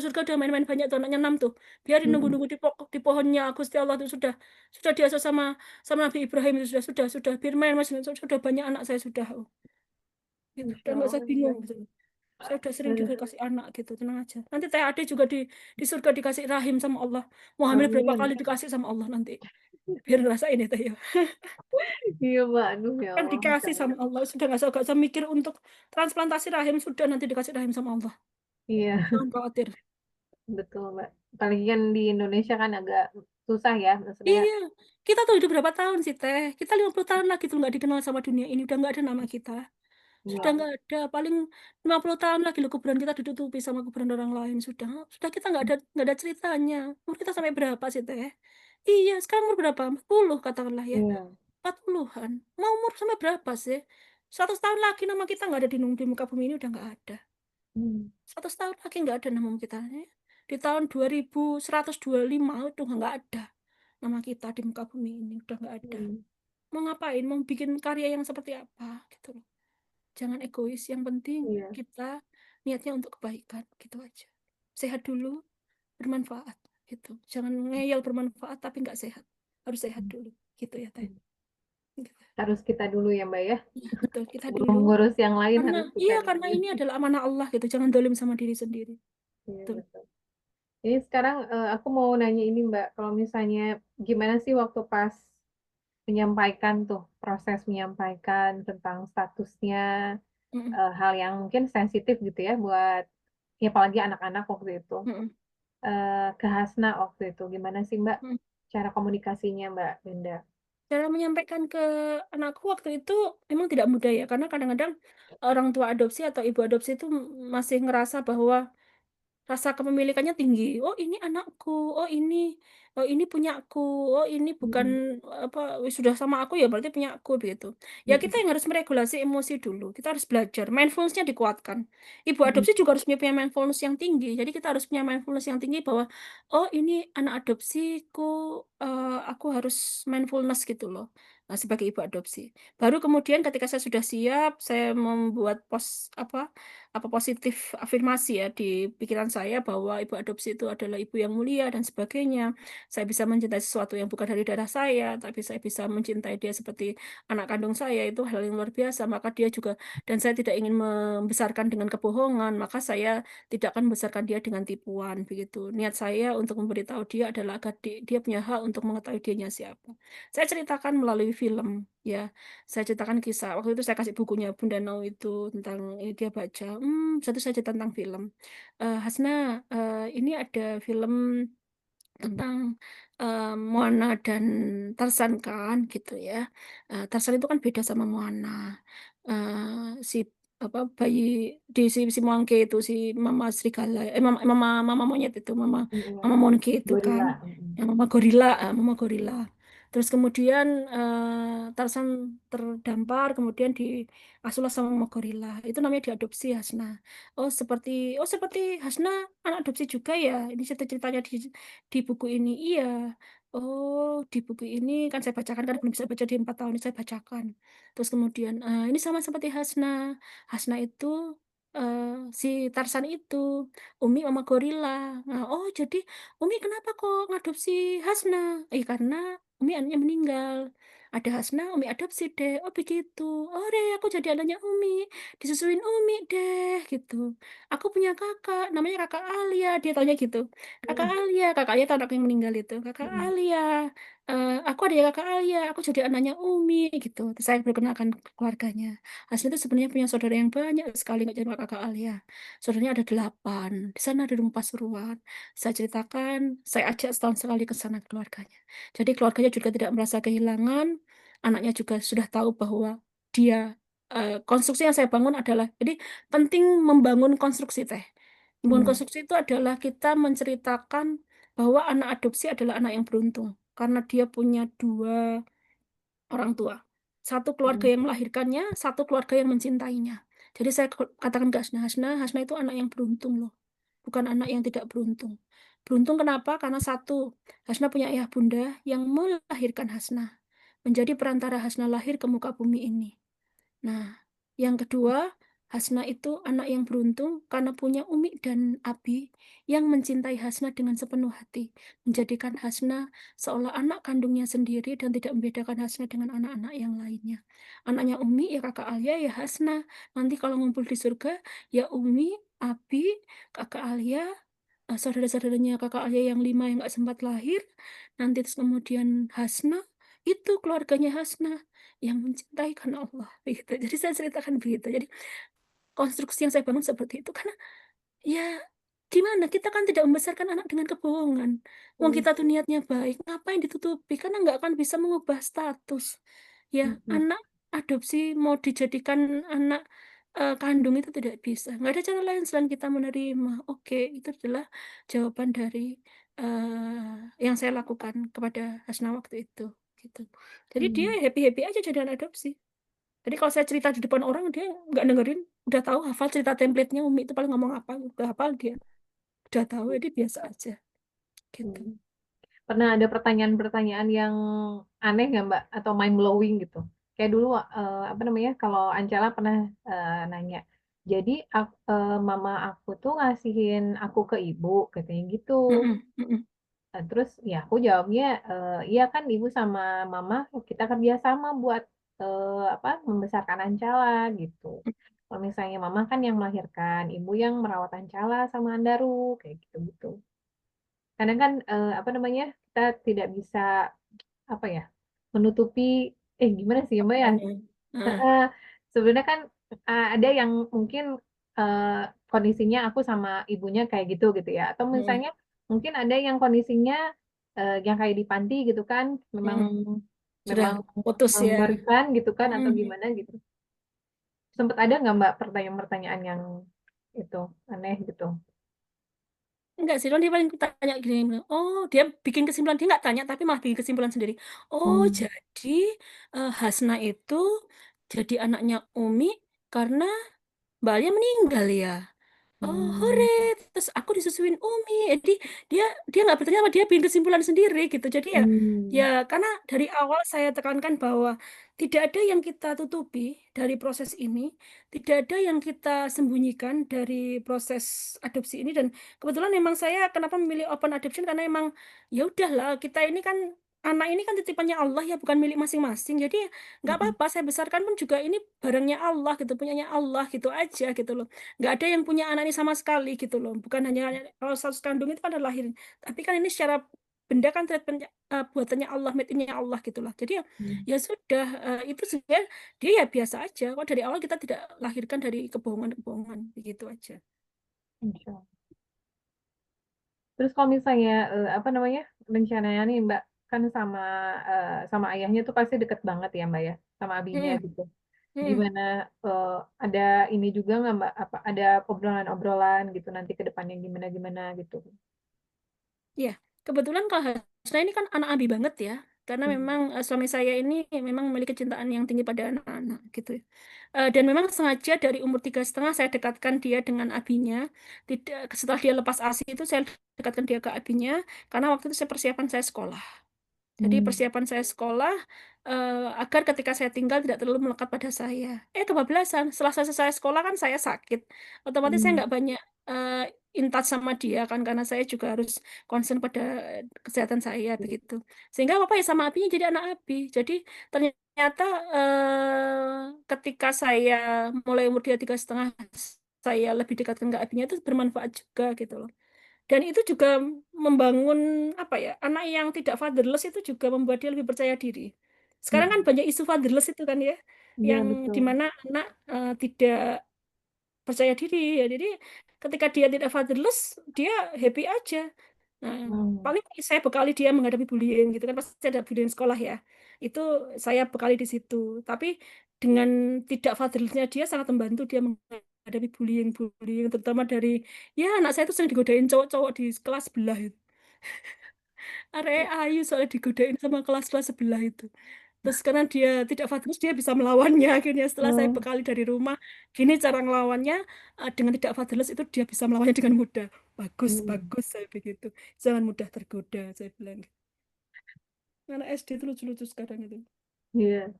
surga udah main-main banyak tuh anaknya 6 tuh, biarin Hmm. nunggu-nunggu di pohonnya Gusti Allah tuh sudah diasuh sama sama Nabi Ibrahim itu sudah biar main mas sudah banyak anak saya sudah gitu, udah Masya nggak usah bingung Allah. gitu. Saya udah sering juga Aduh, kasih anak gitu, tenang aja. Nanti teh ade juga di surga dikasih rahim sama Allah. Mau hamil berapa amin. kali dikasih sama Allah nanti. Biar ngerasain itu ya. Iya Mbak, aduh ya Kan Allah, Masya dikasih Allah. sama Allah. Sudah nggak usah mikir untuk transplantasi rahim. Sudah nanti dikasih rahim sama Allah. Iya, Jangan khawatir. betul Mbak. Apalagi kan di Indonesia kan agak susah ya, maksudnya. Iya. Kita tuh hidup berapa tahun sih teh? Kita 50 tahun lagi tuh nggak dikenal sama dunia ini. Udah nggak ada nama kita. Sudah Iya. nggak ada. Paling 50 tahun lagi loh kuburan kita ditutupi sama kuburan orang lain. Sudah kita nggak ada ceritanya. Umur kita sampai berapa sih teh? Iya, sekarang umur berapa? 40 katakanlah ya. Iya. 40-an. Mau umur sampai berapa sih? 100 tahun lagi nama kita nggak ada di muka bumi ini udah nggak ada. Hmm. 100 tahun lagi nggak ada nama kita. Di tahun 2125 udah nggak ada nama kita di muka bumi ini udah nggak ada. Hmm. Mau ngapain? Mau bikin karya yang seperti apa gitu loh. Jangan egois. Yang penting Iya. kita niatnya untuk kebaikan gitu aja. Sehat dulu, bermanfaat gitu. Jangan ngeyel bermanfaat tapi nggak sehat. Harus sehat Hmm. dulu gitu ya teh. Gitu. Harus kita dulu ya Mbak ya. Ya, betul kita Sebelum dulu. ngurus yang lain Karena harus kita iya dulu. karena ini adalah amanah Allah gitu. Jangan dolim sama diri sendiri. Iya, Betul. betul. Ini sekarang aku mau nanya ini Mbak, kalau misalnya gimana sih waktu pas menyampaikan tuh, proses menyampaikan tentang statusnya, Mm-mm. hal yang mungkin sensitif gitu ya buat, ya apalagi anak-anak waktu itu, Mm-mm. ke Hasna waktu itu, gimana sih Mbak Mm. cara komunikasinya Mbak Linda? Cara menyampaikan ke anakku waktu itu memang tidak mudah ya, karena kadang-kadang orang tua adopsi atau ibu adopsi itu masih ngerasa bahwa rasa kepemilikannya tinggi. Oh, ini anakku. Oh ini punyaku. Oh, ini bukan Mm-mm. apa sudah sama aku ya berarti punyaku begitu. Ya kita Mm-mm. yang harus meregulasi emosi dulu. Kita harus belajar. Mindfulness-nya dikuatkan. Ibu Mm-mm. adopsi juga harus punya mindfulness yang tinggi. Jadi kita harus punya mindfulness yang tinggi bahwa oh ini anak adopsiku, aku harus mindfulness gitu loh. Nah, sebagai ibu adopsi. Baru kemudian ketika saya sudah siap, saya membuat apa positif afirmasi ya di pikiran saya bahwa ibu adopsi itu adalah ibu yang mulia dan sebagainya. Saya bisa mencintai sesuatu yang bukan dari darah saya, tapi saya bisa mencintai dia seperti anak kandung saya itu hal yang luar biasa. Maka dia juga dan saya tidak ingin membesarkan dengan kebohongan, maka saya tidak akan membesarkan dia dengan tipuan begitu. Niat saya untuk memberitahu dia adalah agar dia punya hak untuk mengetahui dianya siapa. Saya ceritakan melalui film ya. Saya ceritakan kisah. Waktu itu saya kasih bukunya Bunda Nau itu tentang ini dia baca. Satu saja tentang film. Hasna, ini ada film tentang Moana dan Tarsan kan gitu ya. Tarsan itu kan beda sama Moana. Si apa bayi si Monkey itu si Mama Serigala, Mama monyet itu Iya. Mama Monkey itu kan, Gorila. Mm-mm. yang Mama Gorila. Terus kemudian Tarsan terdampar, kemudian diasuhlah sama Mama Gorila. Itu namanya diadopsi Hasna. Oh seperti Hasna anak adopsi juga ya. Ini cerita-ceritanya di buku ini. Iya. Oh, di buku ini kan saya bacakan kan belum bisa baca di 4 tahun ini saya bacakan. Terus kemudian ini sama seperti Hasna. Hasna itu eh, si Tarsan itu Umi sama gorila. Nah, oh jadi Umi kenapa kok ngadopsi Hasna? Karena Umi anaknya meninggal. Ada Hasna, Umi adopsi deh. Oh begitu. Oh deh, aku jadi anaknya Umi. Disusuin Umi deh, gitu. Aku punya kakak, namanya kakak Alia. Dia taunya gitu. Kakak Alia itu anak yang meninggal itu. Kakak Mm-mm. Alia. Aku ada kakak Alia, aku jadi anaknya Umi, gitu. Terus saya perkenalkan ke keluarganya. Hasna itu sebenarnya punya saudara yang banyak sekali, nggak cuma kakak Alia. Saudaranya ada 8. Di sana ada rumah Pasuruan. Saya ceritakan, saya ajak setahun sekali ke sana keluarganya. Jadi keluarganya juga tidak merasa kehilangan, anaknya juga sudah tahu bahwa dia konstruksi yang saya bangun adalah, jadi penting membangun konstruksi teh. Membangun Mm. konstruksi itu adalah kita menceritakan bahwa anak adopsi adalah anak yang beruntung karena dia punya dua orang tua. Satu keluarga Mm. yang melahirkannya, satu keluarga yang mencintainya. Jadi saya katakan ke Hasna, Hasna itu anak yang beruntung loh, bukan anak yang tidak beruntung. Beruntung kenapa? Karena satu, Hasna punya ayah bunda yang melahirkan Hasna, menjadi perantara Hasna lahir ke muka bumi ini. Nah, yang kedua, Hasna itu anak yang beruntung karena punya Umi dan Abi yang mencintai Hasna dengan sepenuh hati, menjadikan Hasna seolah anak kandungnya sendiri dan tidak membedakan Hasna dengan anak-anak yang lainnya. Anaknya Umi ya kakak Alia ya Hasna. Nanti kalau ngumpul di surga ya Umi, Abi, kakak Alia, saudara-saudaranya kakak Alia yang 5 yang nggak sempat lahir, nanti terus kemudian Hasna, itu keluarganya Hasna yang mencintai karena Allah begitu. Jadi saya ceritakan begitu. Jadi konstruksi yang saya bangun seperti itu karena ya gimana kita kan tidak membesarkan anak dengan kebohongan. Wong Mm. kita tuh niatnya baik, ngapain ditutupi? Karena nggak akan bisa mengubah status. Ya, Mm. anak adopsi mau dijadikan anak kandung itu tidak bisa. Nggak ada cara lain selain kita menerima. Oke, itu adalah jawaban dari yang saya lakukan kepada Hasna waktu itu. Gitu. Jadi dia Mm. happy-happy aja jadi anak adopsi. Jadi kalau saya cerita di depan orang dia nggak dengerin, udah tahu hafal cerita template-nya Umi itu paling ngomong apa, udah hafal dia, udah tahu jadi biasa aja gitu. Mm. Pernah ada pertanyaan-pertanyaan yang aneh nggak Mbak atau mind blowing gitu? Kayak dulu apa namanya kalau Ancala pernah nanya, jadi mama aku tuh ngasihin aku ke ibu katanya gitu. Mm-mm, mm-mm, Terus ya aku jawabnya iya kan ibu sama mama kita kerja sama buat apa membesarkan Ancala gitu. Kalau misalnya mama kan yang melahirkan, ibu yang merawat Ancala sama Andaru kayak gitu-gitu. Karena kan apa namanya kita tidak bisa apa ya menutupi gimana sih Mbak ya. makanya. Nah, Eh, Sebenarnya kan ada yang mungkin eh, kondisinya aku sama ibunya kayak gitu gitu ya atau mm-mm, misalnya mungkin ada yang kondisinya yang kayak di panti gitu kan memang mm-mm. Sudah memang putus ya. memberikan gitu kan atau Mm. gimana gitu. Sempat ada nggak Mbak pertanyaan-pertanyaan yang itu aneh gitu? Enggak sih, Don, dia paling tanya gini, oh dia bikin kesimpulan, dia nggak tanya tapi malah bikin kesimpulan sendiri. Oh Hmm. jadi Hasna itu jadi anaknya Umi karena Mbak Alia meninggal ya. Oh, hore. Hmm. Terus aku disusuin Umi. Jadi dia dia nggak bertanya apa dia bikin kesimpulan sendiri gitu. Jadi ya ya Hmm. karena dari awal saya tekankan bahwa tidak ada yang kita tutupi dari proses ini, tidak ada yang kita sembunyikan dari proses adopsi ini dan kebetulan memang saya kenapa memilih open adoption karena emang ya udahlah kita ini kan anak ini kan titipannya Allah ya bukan milik masing-masing. Jadi ya nggak Hmm. apa-apa saya besarkan pun juga ini barangnya Allah gitu, punyanya Allah gitu aja gitu loh. Nggak ada yang punya anak ini sama sekali gitu loh. Bukan hanya kalau status kandung itu kan adalah lahirin. Tapi kan ini secara benda kan treatment buatannya Allah, made in-nya Allah gitu lah. Jadi ya, Hmm. ya sudah itu sebenarnya dia ya biasa aja. Kok dari awal kita tidak lahirkan dari kebohongan-kebohongan begitu aja. Insya Allah. Terus kalau misalnya apa namanya rencananya nih Mbak kan sama ayahnya tuh pasti deket banget ya Mbak ya sama abinya Hmm, gitu. hmm. Gimana eh, ada ini juga nggak Mbak? Apa ada obrolan-obrolan gitu nanti ke depannya gimana gimana gitu? Ya, kebetulan kalau Hasna ini kan anak abi banget ya. Karena Hmm. memang suami saya ini memang memiliki kecintaan yang tinggi pada anak-anak gitu ya. Dan memang sengaja dari umur 3,5 saya dekatkan dia dengan abinya. Tidak, setelah dia lepas ASI itu saya dekatkan dia ke abinya. Karena waktu itu saya persiapan saya sekolah. Jadi Hmm. persiapan saya sekolah agar ketika saya tinggal tidak terlalu melekat pada saya. Kebablasan. Setelah saya selesai sekolah kan saya sakit. Otomatis saya Hmm. nggak banyak. in touch sama dia kan, karena saya juga harus concern pada kesehatan saya begitu. Sehingga Bapak ya sama apinya jadi anak api. Jadi ternyata ketika saya mulai umur dia 3,5, saya lebih dekatkan ke apinya itu bermanfaat juga gitu loh. Dan itu juga membangun apa ya, anak yang tidak fatherless itu juga membuat dia lebih percaya diri. Sekarang kan Mm-mm. banyak isu fatherless itu kan ya, Iya, yang betul. dimana anak tidak percaya diri ya. Jadi ketika dia tidak fatherless, dia happy aja. Nah, Hmm. paling saya bekali dia menghadapi bullying gitu kan, pasti ada bullying sekolah ya. Itu saya bekali di situ. Tapi dengan tidak fatherlessnya dia sangat membantu dia menghadapi bullying, terutama dari ya anak saya itu sering digodain cowok-cowok di kelas sebelah itu. Area ayu soalnya digodain sama kelas-kelas sebelah itu. Terus karena dia tidak fatwas, dia bisa melawannya. Akhirnya setelah saya Hmm. bekali dari rumah, gini cara ngelawannya, dengan tidak fatwas itu dia bisa melawannya dengan mudah. Bagus, Hmm. bagus, saya begitu. Jangan mudah tergoda, saya bilang. Anak SD itu lucu-lucu sekarang itu. Iya.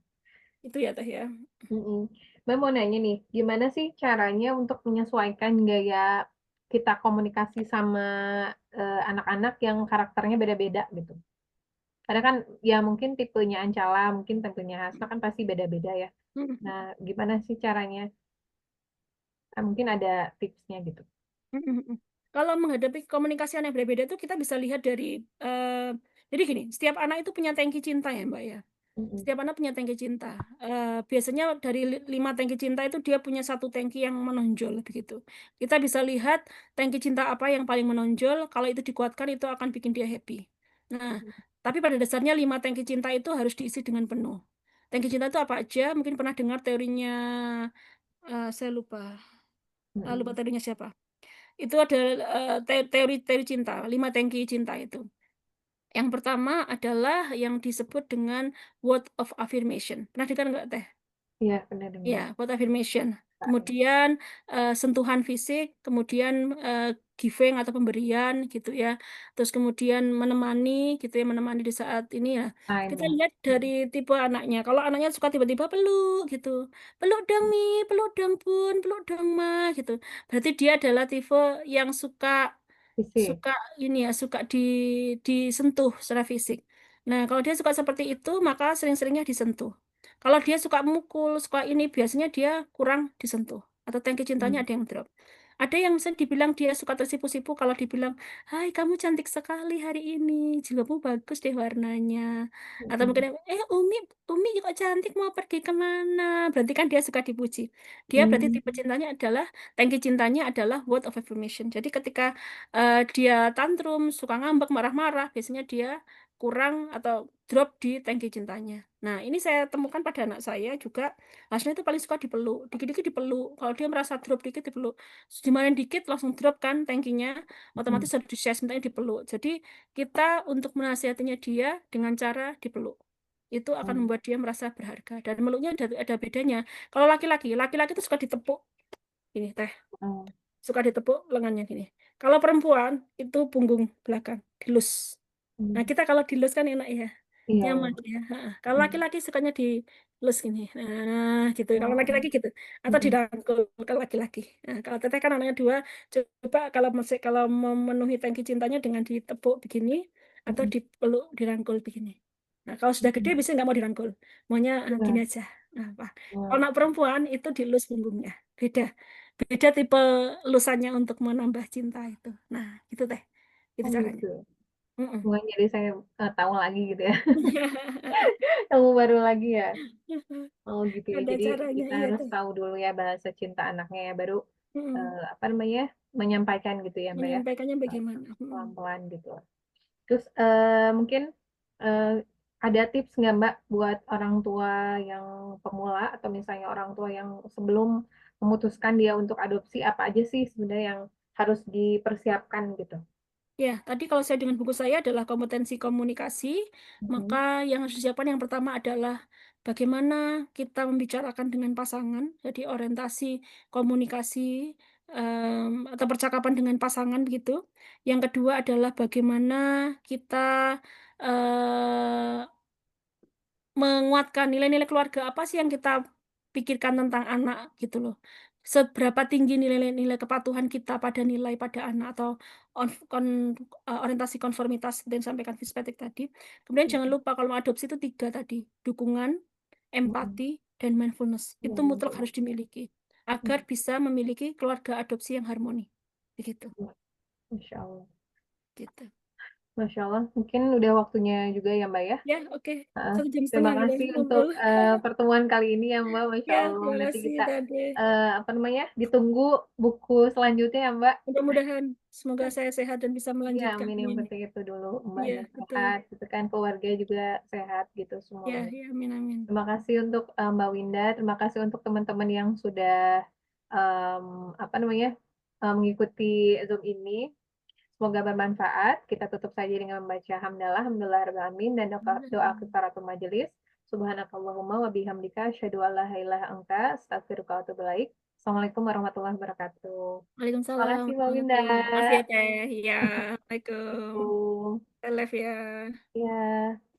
Itu ya teh ya. Mm-mm. Mbak mau nanya nih, gimana sih caranya untuk menyesuaikan gaya kita komunikasi sama anak-anak yang karakternya beda-beda gitu? Karena kan ya mungkin tipenya Ancala, mungkin tipenya Hasna kan pasti beda-beda ya. Nah, gimana sih caranya? Mungkin ada tipsnya gitu. Mm-mm. Kalau menghadapi komunikasi yang berbeda itu kita bisa lihat dari, eh, jadi gini, setiap anak itu punya tangki cinta ya Mbak ya. Mm-mm. Setiap anak punya tangki cinta. Biasanya dari 5 tangki cinta itu dia punya satu tangki yang menonjol begitu. Kita bisa lihat tangki cinta apa yang paling menonjol. Kalau itu dikuatkan itu akan bikin dia happy. Nah, tapi pada dasarnya 5 tangki cinta itu harus diisi dengan penuh. Tangki cinta itu apa aja? Mungkin pernah dengar teorinya, saya lupa Mm-mm. teorinya siapa. Itu ada teori-teori cinta, 5 tangki cinta itu. Yang pertama adalah yang disebut dengan word of affirmation. Pernah dengar nggak Teh? Iya, benar Ya, dengar. word affirmation. Kemudian sentuhan fisik, kemudian eh, giving atau pemberian gitu ya. Terus kemudian menemani gitu ya, menemani di saat ini ya. Time Kita ya. lihat dari tipe anaknya. Kalau anaknya suka tiba-tiba peluk gitu. Peluk dong Mi, peluk dong Bun, peluk dong Ma gitu. Berarti dia adalah tipe yang suka Visi. suka ini ya, suka disentuh secara fisik. Nah, kalau dia suka seperti itu, maka sering-seringnya disentuh. Kalau dia suka mukul, suka ini, biasanya dia kurang disentuh. Atau tangki cintanya Mm. ada yang drop. Ada yang misalnya dibilang dia suka tersipu-sipu kalau dibilang, hai kamu cantik sekali hari ini, jilbabmu bagus deh warnanya. Atau mungkin, Mm-mm. Umi juga cantik mau pergi kemana? Berarti kan dia suka dipuji. Dia berarti Mm. tipe cintanya adalah, tangki cintanya adalah word of affirmation. Jadi ketika dia tantrum, suka ngambek, marah-marah, biasanya dia kurang atau drop di tangki cintanya. Nah, ini saya temukan pada anak saya juga. Hasna itu paling suka dipeluk, dikit-dikit dipeluk. Kalau dia merasa drop dikit dipeluk, dimarahin dikit langsung drop kan tangkinya, Mm. otomatis harus di-share mintanya dipeluk. Jadi kita untuk menasihatinya dia dengan cara dipeluk. Itu akan Mm. membuat dia merasa berharga. Dan meluknya ada bedanya. Kalau laki-laki itu suka ditepuk. Ini teh, Mm. suka ditepuk lengannya gini. Kalau perempuan itu punggung belakang, dilus. Nah, Mm. kita kalau dilus kan enak ya, Iya, nyaman iya. ya. Ha. Kalau Mm. laki-laki sukanya dilus gini. Nah, gitu. Kalau Oh. laki-laki gitu. Atau Mm-mm. dirangkul kalau laki-laki. Nah, kalau teteh kan anaknya 2, coba kalau memenuhi tangki cintanya dengan ditepuk begini atau Mm-mm. dipeluk, dirangkul begini. Nah, kalau sudah gede Mm-mm. biasanya nggak mau dirangkul. Maunya gini Iya. aja. Nah, apa? Kalau Oh. anak perempuan itu dilus punggungnya. Beda. Beda tipe lusannya untuk menambah cinta itu. Nah, itu teh. Itu Oh caranya. gitu. Mm-mm. Bukan jadi saya tahu lagi gitu ya. Tahu baru lagi ya. Oh gitu ya. Ada Jadi caranya, kita iya harus tuh. tahu dulu ya bahasa cinta anaknya ya, baru Mm-mm. apa namanya menyampaikan gitu ya Mbak ya, Menyampaikannya bagaimana? Mm-mm. pelan-pelan gitu. Terus mungkin eh, ada tips nggak Mbak buat orang tua yang pemula atau misalnya orang tua yang sebelum memutuskan dia untuk adopsi, apa aja sih sebenarnya yang harus dipersiapkan gitu? Ya, tadi kalau saya dengan buku saya adalah kompetensi komunikasi, maka Mhm. yang harus disiapkan yang pertama adalah bagaimana kita membicarakan dengan pasangan, jadi orientasi komunikasi atau percakapan dengan pasangan begitu. Yang kedua adalah bagaimana kita eh, menguatkan nilai-nilai keluarga apa sih yang kita pikirkan tentang anak gitu loh. seberapa tinggi nilai-nilai kepatuhan kita pada nilai pada anak atau orientasi konformitas seperti yang disampaikan Fitzpatrick tadi. Kemudian jangan lupa kalau mau adopsi itu 3 tadi, dukungan, Mm-mm. empati, dan mindfulness. Iya, Itu mutlak betul. harus dimiliki agar bisa memiliki keluarga adopsi yang harmoni. Begitu. Masya Allah. Gitu. Masya Allah. Mungkin udah waktunya juga ya Mbak ya. Ya, oke. Ah, 1 jam setengah terima kita kasih untuk ngobrol. pertemuan kali ini ya Mbak. Masya Ya, Allah. terima Nanti kasih kita Tade. apa namanya? Ditunggu buku selanjutnya ya Mbak. Mudah-mudahan semoga saya sehat dan bisa Iya, melanjutkan amin. Yang ini. penting itu dulu Iya, Mbaknya betul. sehat, gitu kan keluarga juga sehat gitu Ya, semuanya. ya, amin, amin. Terima kasih untuk Mbak Winda. Terima kasih untuk teman-teman yang sudah em, apa namanya mengikuti Zoom ini. Semoga bermanfaat. Kita tutup saja dengan membaca hamdalah, alhamdulillah rabbil alamin dan doa kifaratul majelis. Subhanakallahumma wa bihamdika asyhadu an la ilaha illa anta astaghfiruka wa atubu ilaik. Assalamualaikum warahmatullahi wabarakatuh. Terima Waalaikumsalam kasih Mbak Winda. warahmatullahi wabarakatuh. Makasih ya, Teh. Ya, Waalaikumsalam. Assalamualaikum. I love ya. Ya.